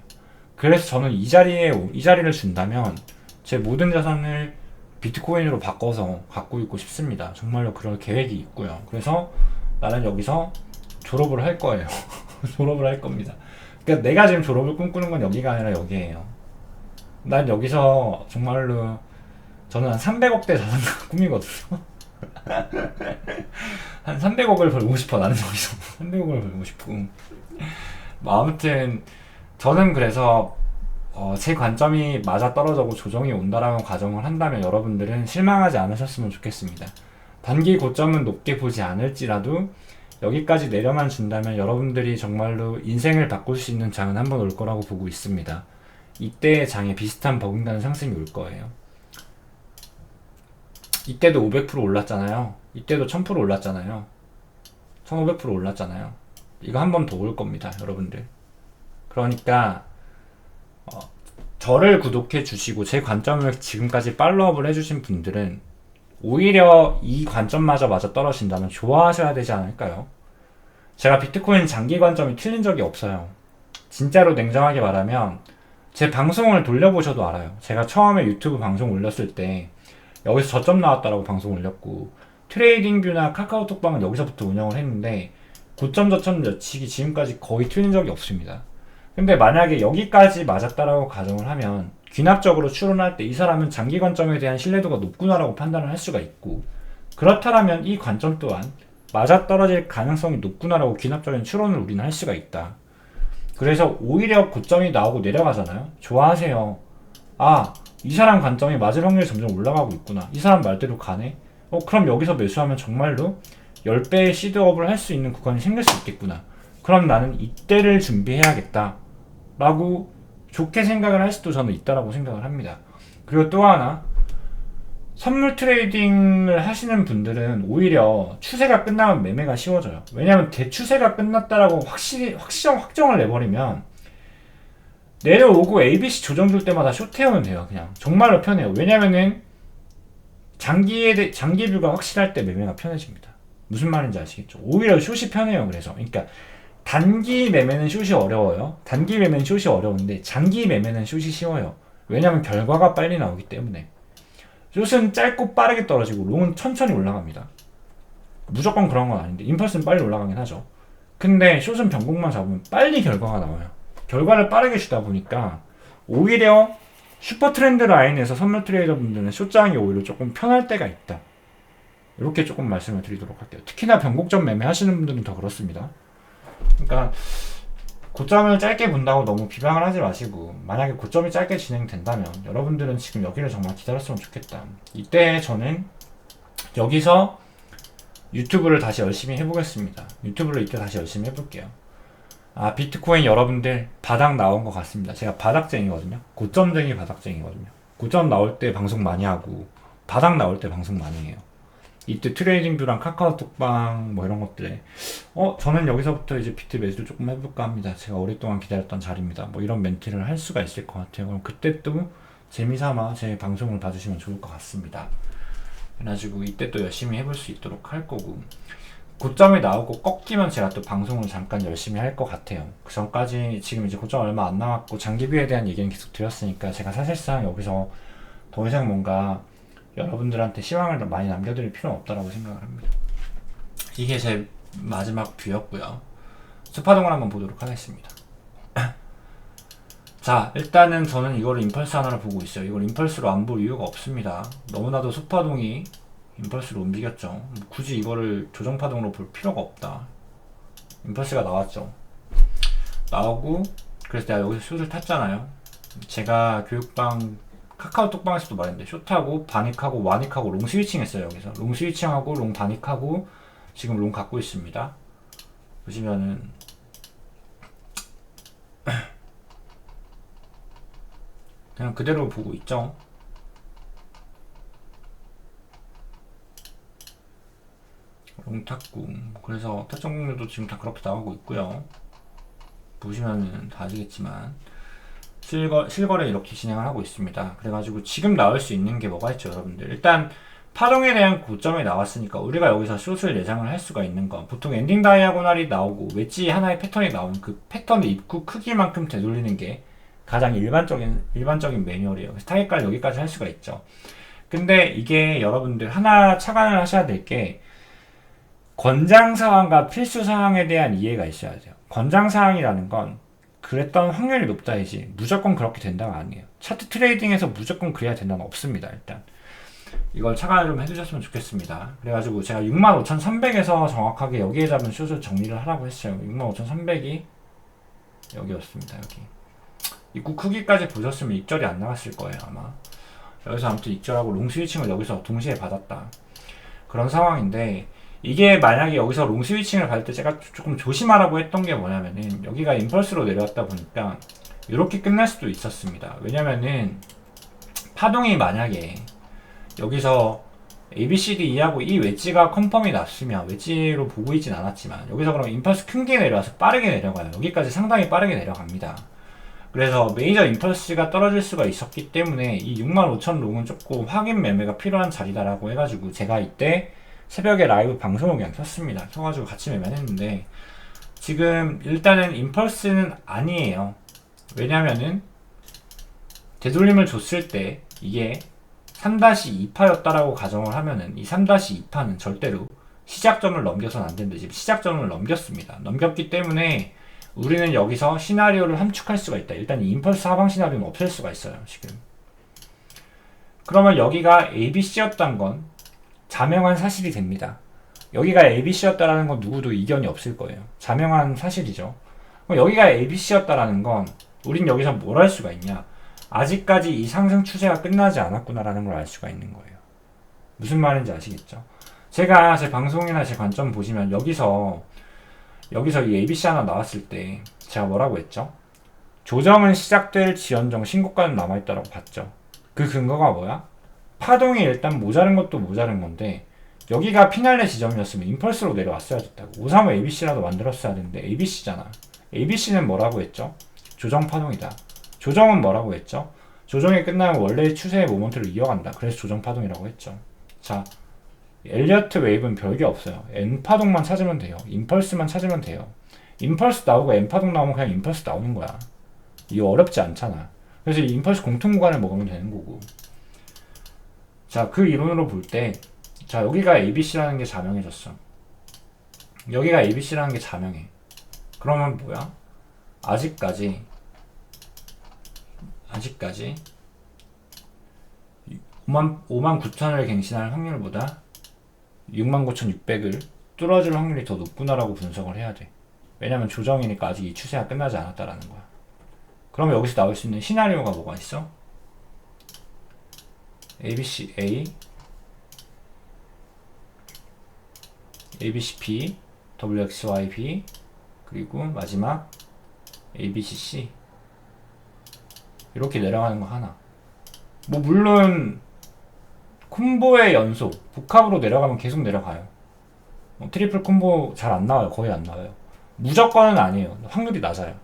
[SPEAKER 1] 그래서 저는 이 자리를 준다면 제 모든 자산을 비트코인으로 바꿔서 갖고 있고 싶습니다. 정말로 그럴 계획이 있고요. 그래서 나는 여기서 졸업을 할 거예요. 졸업을 할 겁니다. 그러니까 내가 지금 졸업을 꿈꾸는 건 여기가 아니라 여기예요. 난 여기서 정말로 저는 한 300억대 자산가 꿈이거든요. 한 300억을 벌고 싶어. 나는 여기서 300억을 벌고 싶고. 뭐 아무튼 저는 그래서 제 관점이 맞아 떨어져고 조정이 온다라고 가정을 한다면 여러분들은 실망하지 않으셨으면 좋겠습니다. 단기 고점은 높게 보지 않을지라도 여기까지 내려만 준다면 여러분들이 정말로 인생을 바꿀 수 있는 장은 한번 올 거라고 보고 있습니다. 이때의 장에 비슷한 버금가는 상승이 올 거예요. 이때도 500% 올랐잖아요. 이때도 1000% 올랐잖아요. 1500% 올랐잖아요. 이거 한 번 더 올 겁니다, 여러분들. 그러니까 저를 구독해 주시고 제 관점을 지금까지 팔로우업을 해주신 분들은 오히려 이 관점마저 맞아 떨어진다면 좋아하셔야 되지 않을까요? 제가 비트코인 장기 관점이 틀린 적이 없어요. 진짜로 냉정하게 말하면 제 방송을 돌려보셔도 알아요. 제가 처음에 유튜브 방송 올렸을 때 여기서 저점 나왔다라고 방송 올렸고, 트레이딩뷰나 카카오톡방은 여기서부터 운영을 했는데 고점 저점 여치기 지금까지 거의 틀린 적이 없습니다. 근데 만약에 여기까지 맞았다라고 가정을 하면 귀납적으로 추론할 때 이 사람은 장기 관점에 대한 신뢰도가 높구나라고 판단을 할 수가 있고, 그렇다면 이 관점 또한 맞아떨어질 가능성이 높구나라고 귀납적인 추론을 우리는 할 수가 있다. 그래서 오히려 고점이 나오고 내려가잖아요. 좋아하세요. 이 사람 관점이 맞을 확률이 점점 올라가고 있구나. 이 사람 말대로 가네. 그럼 여기서 매수하면 정말로 10배의 시드업을 할 수 있는 구간이 생길 수 있겠구나. 그럼 나는 이때를 준비해야겠다 라고 좋게 생각을 할 수도 저는 있다라고 생각을 합니다. 그리고 또 하나, 선물 트레이딩을 하시는 분들은 오히려 추세가 끝나면 매매가 쉬워져요. 왜냐하면 대추세가 끝났다라고 확정을 내버리면 내려오고 ABC 조정 줄 때마다 숏해오면 돼요. 그냥 정말로 편해요. 왜냐면은 장기뷰가 확실할 때 매매가 편해집니다. 무슨 말인지 아시겠죠? 오히려 숏이 편해요. 그러니까 단기 매매는 숏이 어려워요. 단기 매매는 숏이 어려운데 장기 매매는 숏이 쉬워요. 왜냐면 결과가 빨리 나오기 때문에. 숏은 짧고 빠르게 떨어지고 롱은 천천히 올라갑니다. 무조건 그런 건 아닌데 임펄스는 빨리 올라가긴 하죠. 근데 숏은 변곡만 잡으면 빨리 결과가 나와요. 결과를 빠르게 주다 보니까 오히려 슈퍼 트렌드 라인에서 선물 트레이더 분들은 숏장이 오히려 조금 편할 때가 있다. 이렇게 조금 말씀을 드리도록 할게요. 특히나 변곡점 매매 하시는 분들은 더 그렇습니다. 그러니까 고점을 짧게 본다고 너무 비방을 하지 마시고, 만약에 고점이 짧게 진행된다면 여러분들은 지금 여기를 정말 기다렸으면 좋겠다. 이때 저는 여기서 유튜브를 다시 열심히 해보겠습니다. 유튜브를 이때 다시 열심히 해볼게요. 비트코인 여러분들 바닥 나온 것 같습니다. 제가 바닥쟁이거든요. 고점쟁이 바닥쟁이거든요. 고점 나올 때 방송 많이 하고 바닥 나올 때 방송 많이 해요. 이때 트레이딩뷰랑 카카오톡방 뭐 이런 것들에 저는 여기서부터 이제 비트 매수를 조금 해볼까 합니다. 제가 오랫동안 기다렸던 자리입니다. 뭐 이런 멘트를 할 수가 있을 것 같아요. 그럼 그때 또 재미삼아 제 방송을 봐주시면 좋을 것 같습니다. 그래가지고 이때 또 열심히 해볼 수 있도록 할 거고, 고점이 나오고 꺾이면 제가 또 방송을 잠깐 열심히 할 것 같아요. 그 전까지 지금 이제 고점 얼마 안 남았고 장기뷰에 대한 얘기는 계속 드렸으니까 제가 사실상 여기서 더 이상 뭔가 여러분들한테 시황을 많이 남겨드릴 필요는 없다라고 생각을 합니다. 이게 제 마지막 뷰였고요. 스파동을 한번 보도록 하겠습니다. 자, 일단은 저는 이거를 임펄스 하나로 보고 있어요. 이걸 임펄스로 안 볼 이유가 없습니다. 너무나도 소파동이 임펄스로 움직였죠. 굳이 이거를 조정파동으로 볼 필요가 없다. 임펄스가 나왔죠. 나오고, 그래서 내가 여기서 숏을 탔잖아요. 제가 교육방 카카오톡방에서도 말했는데 숏하고 바닉하고 와닉하고 롱 스위칭 했어요. 여기서 롱 스위칭하고 롱 바닉하고 지금 롱 갖고 있습니다. 보시면은 그냥 그대로 보고 있죠. 롱 탔고, 그래서 타점 공률도 지금 다 그렇게 나오고 있고요. 보시면은 다 아시겠지만 실거래 이렇게 진행을 하고 있습니다. 그래가지고 지금 나올 수 있는 게 뭐가 있죠, 여러분들. 일단 파동에 대한 고점이 나왔으니까 우리가 여기서 숏을 예상을 할 수가 있는 건, 보통 엔딩 다이아고날이 나오고 웨지 하나의 패턴이 나오는 그 패턴의 입구 크기만큼 되돌리는 게 가장 일반적인 매뉴얼이에요. 그래서 타겟까지 여기까지 할 수가 있죠. 근데 이게 여러분들 하나 착안을 하셔야 될 게, 권장사항과 필수사항에 대한 이해가 있어야 돼요. 권장사항이라는 건 그랬던 확률이 높다이지 무조건 그렇게 된다가 아니에요. 차트 트레이딩에서 무조건 그래야 된다는 없습니다. 일단 이걸 착안을 좀 해주셨으면 좋겠습니다. 그래가지고 제가 65,300에서 정확하게 여기에 잡은 숏을 정리를 하라고 했어요. 65,300이 여기였습니다. 여기 입구 크기까지 보셨으면 익절이 안 나갔을 거예요, 아마. 여기서 아무튼 익절하고 롱 스위칭을 여기서 동시에 받았다, 그런 상황인데, 이게 만약에 여기서 롱 스위칭을 받을 때 제가 조금 조심하라고 했던 게 뭐냐면은, 여기가 임펄스로 내려왔다 보니까 이렇게 끝날 수도 있었습니다. 왜냐면은 파동이 만약에 여기서 ABCDE하고 이 웨지가 컨펌이 났으면, 웨지로 보고 있진 않았지만 여기서 그럼 임펄스 큰 게 내려와서 빠르게 내려가요. 여기까지 상당히 빠르게 내려갑니다. 그래서 메이저 임펄스가 떨어질 수가 있었기 때문에 이 65,000 롱은 조금 확인 매매가 필요한 자리다라고 해가지고 제가 이때 새벽에 라이브 방송을 그냥 켰습니다. 켜가지고 같이 매매했는데, 지금 일단은 임펄스는 아니에요. 왜냐면은 되돌림을 줬을 때 이게 3-2파였다라고 가정을 하면은 이 3-2파는 절대로 시작점을 넘겨서는 안 되는데 지금 시작점을 넘겼습니다. 넘겼기 때문에 우리는 여기서 시나리오를 함축할 수가 있다. 일단 이 임펄스 하방 시나리오는 없앨 수가 있어요, 지금. 그러면 여기가 ABC였던 건 자명한 사실이 됩니다. 여기가 ABC였다라는 건 누구도 이견이 없을 거예요. 자명한 사실이죠. 여기가 ABC였다라는 건 우린 여기서 뭘 할 수가 있냐? 아직까지 이 상승 추세가 끝나지 않았구나라는 걸 알 수가 있는 거예요. 무슨 말인지 아시겠죠? 제가 제 방송이나 제 관점 보시면 여기서 이 ABC 하나 나왔을 때 제가 뭐라고 했죠? 조정은 시작될 지연정 신고가는 남아있다라고 봤죠. 그 근거가 뭐야? 파동이 일단 모자른 것도 모자른 건데 여기가 피날레 지점이었으면 임펄스로 내려왔어야 됐다고. 535 ABC라도 만들었어야 되는데 ABC잖아. ABC는 뭐라고 했죠? 조정 파동이다. 조정은 뭐라고 했죠? 조정이 끝나면 원래의 추세의 모먼트를 이어간다. 그래서 조정 파동이라고 했죠. 자, 엘리어트 웨이브는 별게 없어요. N파동만 찾으면 돼요. 임펄스만 찾으면 돼요. 임펄스 나오고 N파동 나오면 그냥 임펄스 나오는 거야. 이거 어렵지 않잖아. 그래서 이 임펄스 공통 구간을 먹으면 되는 거고. 자, 그 이론으로 볼 때, 자, 여기가 ABC라는 게 자명해졌어. 여기가 ABC라는 게 자명해. 그러면 뭐야? 아직까지 5만 9천을 갱신할 확률보다 69,600을 뚫어줄 확률이 더 높구나라고 분석을 해야 돼. 왜냐면 조정이니까 아직 이 추세가 끝나지 않았다라는 거야. 그럼 여기서 나올 수 있는 시나리오가 뭐가 있어? ABC A, ABC B, WXY B, 그리고 마지막 ABC C. 이렇게 내려가는 거 하나. 뭐 물론 콤보의 연속, 복합으로 내려가면 계속 내려가요. 트리플 콤보 잘 안 나와요. 거의 안 나와요. 무조건은 아니에요. 확률이 낮아요.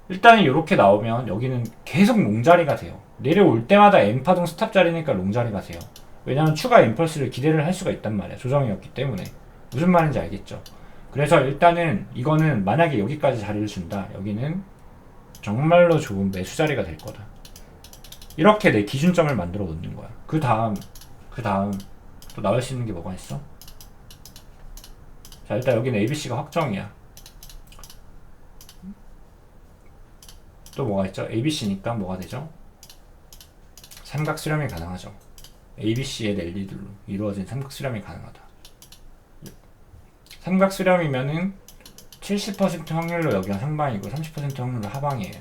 [SPEAKER 1] 일단 이렇게 나오면 여기는 계속 롱자리가 돼요. 내려올 때마다 M파동 스탑 자리니까 롱자리가 돼요. 왜냐면 추가 임펄스를 기대를 할 수가 있단 말이야. 조정이었기 때문에. 무슨 말인지 알겠죠? 그래서 일단은 이거는 만약에 여기까지 자리를 준다. 여기는 정말로 좋은 매수 자리가 될 거다. 이렇게 내 기준점을 만들어 놓는 거야. 그 다음 또 나올 수 있는 게 뭐가 있어? 자, 일단 여기는 ABC가 확정이야. 또 뭐가 있죠? ABC니까 뭐가 되죠? 삼각 수렴이 가능하죠. ABC의 랠리들로 이루어진 삼각 수렴이 가능하다. 삼각 수렴이면은 70% 확률로 여기가 상방이고 30% 확률로 하방이에요.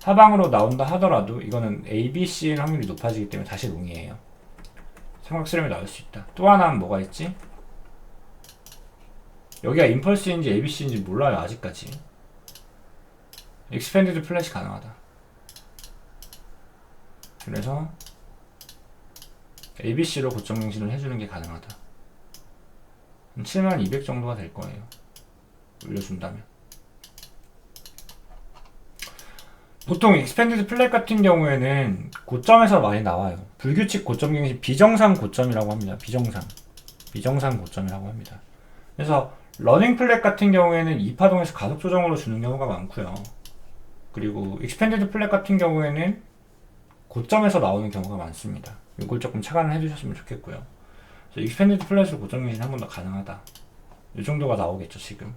[SPEAKER 1] 하방으로 나온다 하더라도 이거는 ABC의 확률이 높아지기 때문에 다시 롱이에요. 삼각 수렴이 나올 수 있다. 또 하나는 뭐가 있지? 여기가 임펄스인지 ABC인지 몰라요. 아직까지. 익스펜디드 플랫이 가능하다. 그래서 ABC로 고점 갱신을 해주는 게 가능하다. 7200 정도가 될 거예요. 올려준다면. 보통 익스펜디드 플랫 같은 경우에는 고점에서 많이 나와요. 불규칙 고점 갱신, 비정상 고점이라고 합니다. 비정상 고점이라고 합니다. 그래서 러닝 플랫 같은 경우에는 2파동에서 가속 조정으로 주는 경우가 많고요. 그리고 익스펜디드 플랫 같은 경우에는 고점에서 나오는 경우가 많습니다. 이걸 조금 착안을 해주셨으면 좋겠고요. 그래서 익스펜디드 플랫으로 고점 갱신 한 번 더 가능하다. 이 정도가 나오겠죠 지금.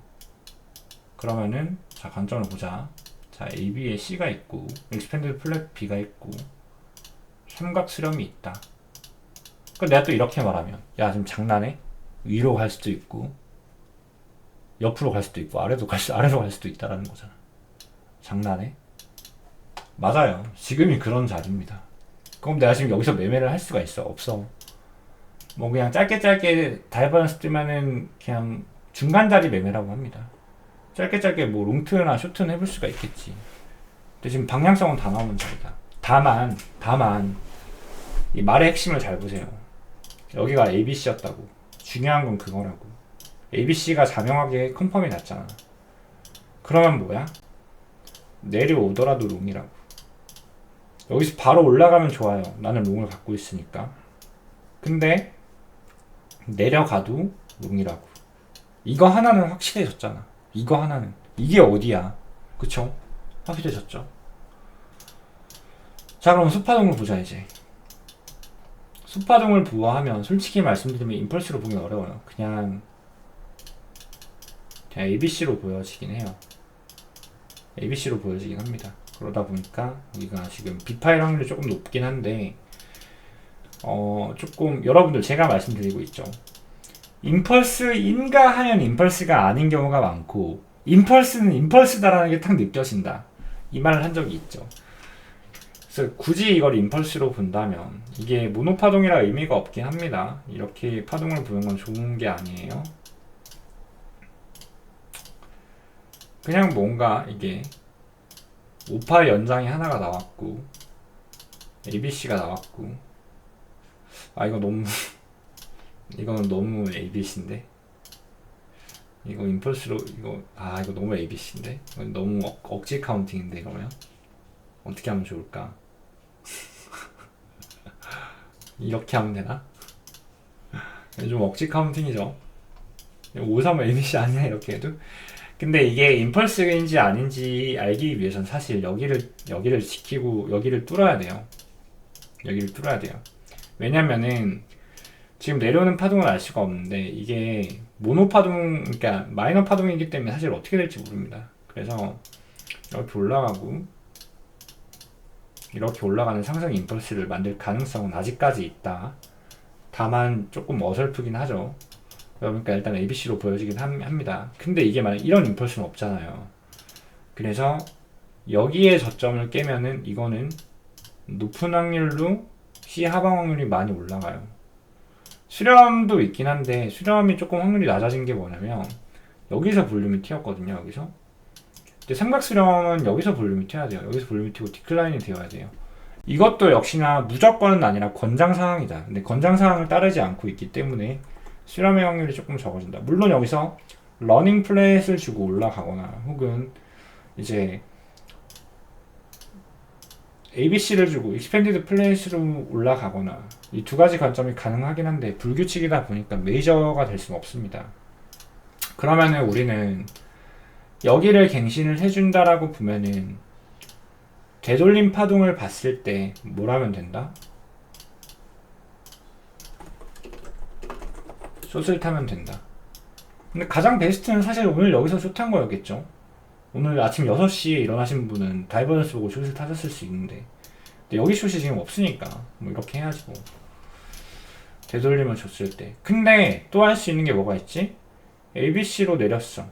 [SPEAKER 1] 그러면은 자 관점을 보자. 자 AB에 C가 있고 익스펜디드 플랫 B가 있고 삼각 수렴이 있다. 그 내가 또 이렇게 말하면 야 지금 장난해? 위로 갈 수도 있고 옆으로 갈 수도 있고 아래로 갈 수도 있다라는 거잖아. 장난해? 맞아요. 지금이 그런 자리입니다. 그럼 내가 지금 여기서 매매를 할 수가 있어? 없어. 뭐 그냥 짧게 다이버런스 뜨면은 그냥 중간 자리 매매라고 합니다. 짧게 뭐 롱트나 쇼트는 해볼 수가 있겠지. 근데 지금 방향성은 다 나오는 자리다. 다만 이 말의 핵심을 잘 보세요. 여기가 ABC였다고. 중요한 건 그거라고. ABC가 자명하게 컨펌이 났잖아. 그러면 뭐야? 내려오더라도 롱이라고. 여기서 바로 올라가면 좋아요. 나는 롱을 갖고 있으니까. 근데 내려가도 롱이라고. 이거 하나는 확실해졌잖아. 이거 하나는. 이게 어디야? 그쵸? 확실해졌죠? 자 그럼 수파동을 보자 이제. 수파동을 부여하면 솔직히 말씀드리면 임펄스로 보기 어려워요. 그냥 ABC로 보여지긴 해요. ABC로 보여지긴 합니다. 그러다 보니까 여기가 지금 B파일 확률이 조금 높긴 한데 조금 여러분들 제가 말씀드리고 있죠. 임펄스인가 하면 임펄스가 아닌 경우가 많고 임펄스는 임펄스다라는 게 딱 느껴진다. 이 말을 한 적이 있죠. 그래서 굳이 이걸 임펄스로 본다면 이게 모노파동이라 의미가 없긴 합니다. 이렇게 파동을 보는 건 좋은 게 아니에요. 그냥 뭔가 이게 5파 연장이 하나가 나왔고 ABC가 나왔고 이거 너무 이거는 너무 ABC인데 이거 임펄스로 이거 너무 ABC인데 이건 너무 억지 카운팅인데 그러면 어떻게 하면 좋을까? 이렇게 하면 되나? 좀 억지 카운팅이죠. 5-3 ABC 아니야 이렇게 해도. 근데 이게 임펄스인지 아닌지 알기 위해선 사실 여기를 지키고 여기를 뚫어야 돼요. 여기를 뚫어야 돼요. 왜냐면은 지금 내려오는 파동을 알 수가 없는데 이게 모노 파동, 그러니까 마이너 파동이기 때문에 사실 어떻게 될지 모릅니다. 그래서 이렇게 올라가고 이렇게 올라가는 상승 임펄스를 만들 가능성은 아직까지 있다. 다만 조금 어설프긴 하죠. 그러니까 일단 ABC로 보여지긴 합니다. 근데 이게 만약 이런 임펄스는 없잖아요. 그래서 여기에 저점을 깨면은 이거는 높은 확률로 C 하방 확률이 많이 올라가요. 수렴도 있긴 한데 수렴이 조금 확률이 낮아진 게 뭐냐면 여기서 볼륨이 튀었거든요. 여기서. 근데 삼각 수렴은 여기서 볼륨이 튀어야 돼요. 여기서 볼륨이 튀고 디클라인이 되어야 돼요. 이것도 역시나 무조건은 아니라 권장 사항이다. 근데 권장 사항을 따르지 않고 있기 때문에 수렴의 확률이 조금 적어진다. 물론 여기서 러닝 플랫을 주고 올라가거나 혹은 이제 ABC를 주고 익스펜디드 플랫으로 올라가거나 이 두 가지 관점이 가능하긴 한데 불규칙이다 보니까 메이저가 될 수는 없습니다. 그러면은 우리는 여기를 갱신을 해준다라고 보면은 되돌림 파동을 봤을 때 뭘 하면 된다? 숏을 타면 된다. 근데 가장 베스트는 사실 오늘 여기서 숏 탄 거였겠죠. 오늘 아침 6시에 일어나신 분은 다이버전스 보고 숏을 타셨을 수 있는데 근데 여기 숏이 지금 없으니까 뭐 이렇게 해야지 뭐. 되돌림을 줬을 때. 근데 또 할 수 있는 게 뭐가 있지? ABC로 내렸어.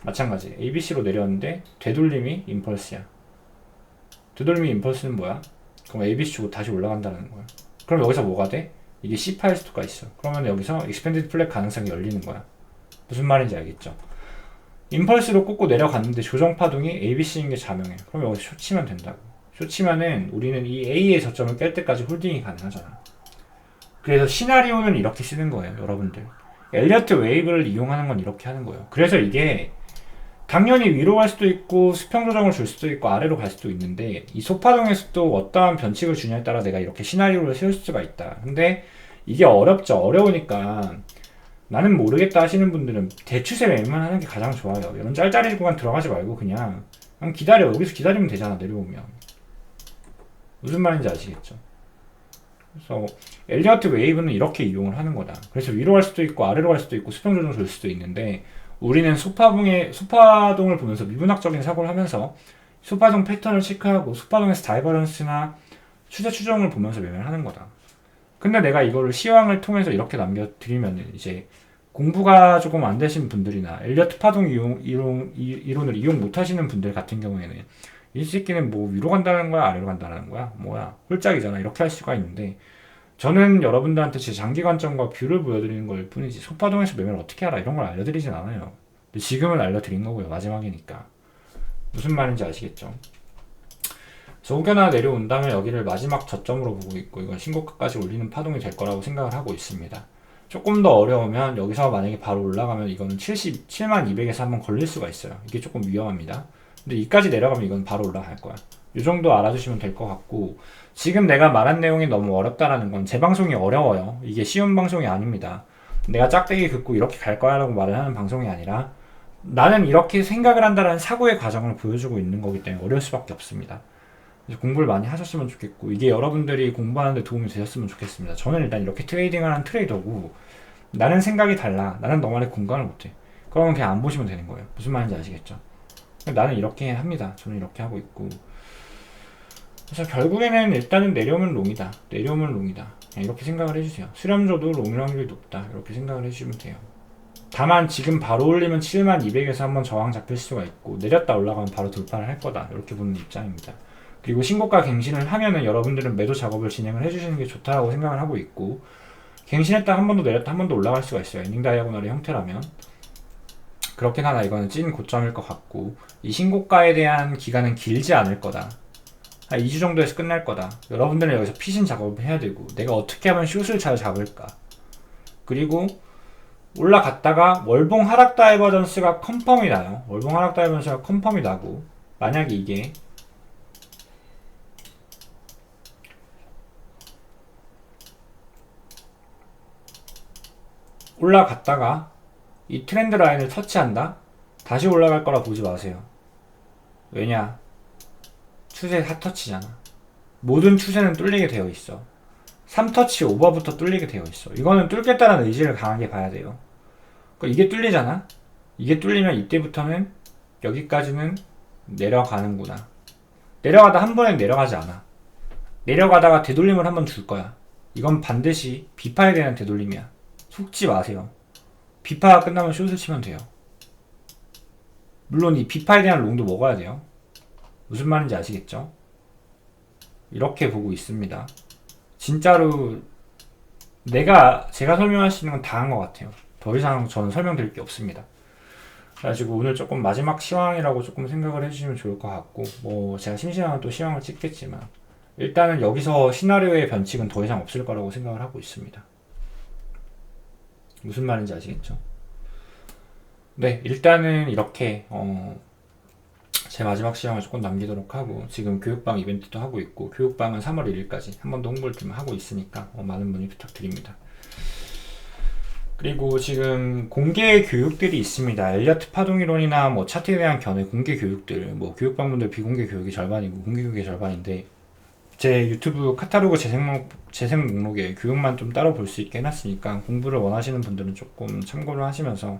[SPEAKER 1] 마찬가지. ABC로 내렸는데 되돌림이 임펄스야. 되돌림이 임펄스는 뭐야? 그럼 ABC 주고 다시 올라간다는 거야. 그럼 여기서 뭐가 돼? 이게 C파일 수가 있어. 그러면 여기서 익스펜디드 플랫 가능성이 열리는 거야. 무슨 말인지 알겠죠? 임펄스로 꽂고 내려갔는데 조정 파동이 ABC인 게 자명해. 그럼 여기서 숏치면 된다고. 숏치면은 우리는 이 A의 저점을 깰 때까지 홀딩이 가능하잖아. 그래서 시나리오는 이렇게 쓰는 거예요, 여러분들. 엘리어트 웨이브를 이용하는 건 이렇게 하는 거예요. 그래서 이게 당연히 위로 갈 수도 있고 수평 조정을 줄 수도 있고 아래로 갈 수도 있는데 이 소파동에서도 어떠한 변칙을 주냐에 따라 내가 이렇게 시나리오를 세울 수가 있다. 근데 이게 어렵죠. 어려우니까 나는 모르겠다 하시는 분들은 대추세 매매만 하는 게 가장 좋아요. 이런 짤짤이 구간 들어가지 말고 그냥 기다려. 여기서 기다리면 되잖아, 내려오면. 무슨 말인지 아시겠죠? 그래서 엘리어트 웨이브는 이렇게 이용을 하는 거다. 그래서 위로 갈 수도 있고 아래로 갈 수도 있고 수평 조정 줄 수도 있는데 우리는 소파동을 보면서 미분학적인 사고를 하면서 소파동 패턴을 체크하고 소파동에서 다이버런스나 추세 추정을 보면서 매매를 하는 거다. 근데 내가 이거를 시황을 통해서 이렇게 남겨드리면 이제 공부가 조금 안 되신 분들이나 엘리어트 파동 이론을 이용 못 하시는 분들 같은 경우에는 이 새끼는 뭐 위로 간다는 거야 아래로 간다는 거야 뭐야 홀짝이잖아 이렇게 할 수가 있는데 저는 여러분들한테 제 장기 관점과 뷰를 보여드리는 걸 뿐이지 소파동에서 매매를 어떻게 하라 이런 걸 알려드리진 않아요. 근데 지금은 알려드린 거고요. 마지막이니까. 무슨 말인지 아시겠죠? 그래서 혹여나 내려온 다음에 여기를 마지막 저점으로 보고 있고 이건 신고가까지 올리는 파동이 될 거라고 생각을 하고 있습니다. 조금 더 어려우면 여기서 만약에 바로 올라가면 이거는 77,200에서 한번 걸릴 수가 있어요. 이게 조금 위험합니다. 근데 이까지 내려가면 이건 바로 올라갈 거야. 이 정도 알아주시면 될 것 같고 지금 내가 말한 내용이 너무 어렵다라는 건 제 방송이 어려워요. 이게 쉬운 방송이 아닙니다. 내가 짝대기 긋고 이렇게 갈 거야 라고 말을 하는 방송이 아니라 나는 이렇게 생각을 한다는 사고의 과정을 보여주고 있는 거기 때문에 어려울 수밖에 없습니다. 그래서 공부를 많이 하셨으면 좋겠고 이게 여러분들이 공부하는데 도움이 되셨으면 좋겠습니다. 저는 일단 이렇게 트레이딩을 하는 트레이더고 나는 생각이 달라. 나는 너만의 공감을 못해. 그러면 그냥 안 보시면 되는 거예요. 무슨 말인지 아시겠죠? 나는 이렇게 합니다. 저는 이렇게 하고 있고 그래서 결국에는 일단은 내려오면 롱이다. 내려오면 롱이다. 이렇게 생각을 해주세요. 수렴줘도 롱 확률이 높다. 이렇게 생각을 해주시면 돼요. 다만 지금 바로 올리면 7200에서 한번 저항 잡힐 수가 있고 내렸다 올라가면 바로 돌파를 할 거다. 이렇게 보는 입장입니다. 그리고 신고가 갱신을 하면은 여러분들은 매도 작업을 진행을 해주시는 게 좋다고 생각을 하고 있고 갱신했다 한 번 더 내렸다 한 번 더 올라갈 수가 있어요. 엔딩 다이아고널의 형태라면 그렇긴 하나 이거는 찐 고점일 것 같고 이 신고가에 대한 기간은 길지 않을 거다. 한 2주 정도에서 끝날 거다. 여러분들은 여기서 피신 작업을 해야 되고 내가 어떻게 하면 숏을 잘 잡을까. 그리고 올라갔다가 월봉 하락 다이버전스가 컨펌이 나요. 월봉 하락 다이버전스가 컨펌이 나고 만약에 이게 올라갔다가 이 트렌드 라인을 터치한다? 다시 올라갈 거라 보지 마세요. 왜냐? 추세 4터치잖아. 모든 추세는 뚫리게 되어 있어. 3터치 오버부터 뚫리게 되어 있어. 이거는 뚫겠다는 의지를 강하게 봐야 돼요. 이게 뚫리잖아. 이게 뚫리면 이때부터는 여기까지는 내려가는구나. 내려가다 한 번에 내려가지 않아. 내려가다가 되돌림을 한번 줄 거야. 이건 반드시 비파에 대한 되돌림이야. 속지 마세요. 비파가 끝나면 숏을 치면 돼요. 물론 이 비파에 대한 롱도 먹어야 돼요. 무슨 말인지 아시겠죠? 이렇게 보고 있습니다. 진짜로 제가 설명할 수 있는 건 다 한 것 같아요. 더 이상 저는 설명드릴 게 없습니다. 그래가지고 오늘 조금 마지막 시황이라고 조금 생각을 해주시면 좋을 것 같고, 뭐 제가 심심하면 또 시황을 찍겠지만 일단은 여기서 시나리오의 변칙은 더 이상 없을 거라고 생각을 하고 있습니다. 무슨 말인지 아시겠죠? 네, 일단은 이렇게 제 마지막 시황을 조금 남기도록 하고, 지금 교육방 이벤트도 하고 있고, 교육방은 3월 1일까지 한 번 더 홍보를 좀 하고 있으니까 많은 문의 부탁드립니다. 그리고 지금 공개 교육들이 있습니다. 엘리어트 파동이론이나 뭐 차트에 대한 견해 공개 교육들, 뭐 교육방분들 비공개 교육이 절반이고 공개 교육이 절반인데, 제 유튜브 카타로그 재생 목록에 교육만 좀 따로 볼 수 있게 해놨으니까 공부를 원하시는 분들은 조금 참고를 하시면서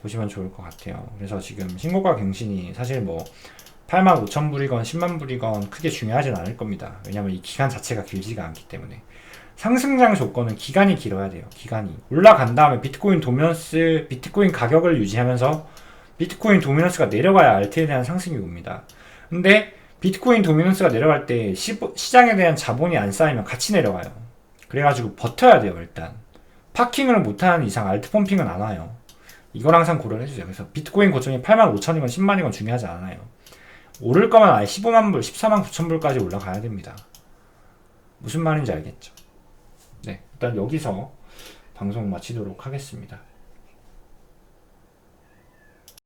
[SPEAKER 1] 보시면 좋을 것 같아요. 그래서 지금 신고가 갱신이 사실 뭐 85,000불이건 10만불이건 크게 중요하진 않을 겁니다. 왜냐면 이 기간 자체가 길지가 않기 때문에. 상승장 조건은 기간이 길어야 돼요. 기간이 올라간 다음에 비트코인 가격을 유지하면서 비트코인 도미넌스가 내려가야 알트에 대한 상승이 옵니다. 근데 비트코인 도미넌스가 내려갈 때 시장에 대한 자본이 안 쌓이면 같이 내려가요. 그래가지고 버텨야 돼요. 일단 파킹을 못하는 이상 알트 펌핑은 안 와요. 이걸 항상 고려를 해주세요. 그래서 비트코인 고점이 85,000이건 10만이건 중요하지 않아요. 오를 거면 아예 15만 불, 14만 9천 불까지 올라가야 됩니다. 무슨 말인지 알겠죠? 네, 일단 여기서 방송 마치도록 하겠습니다.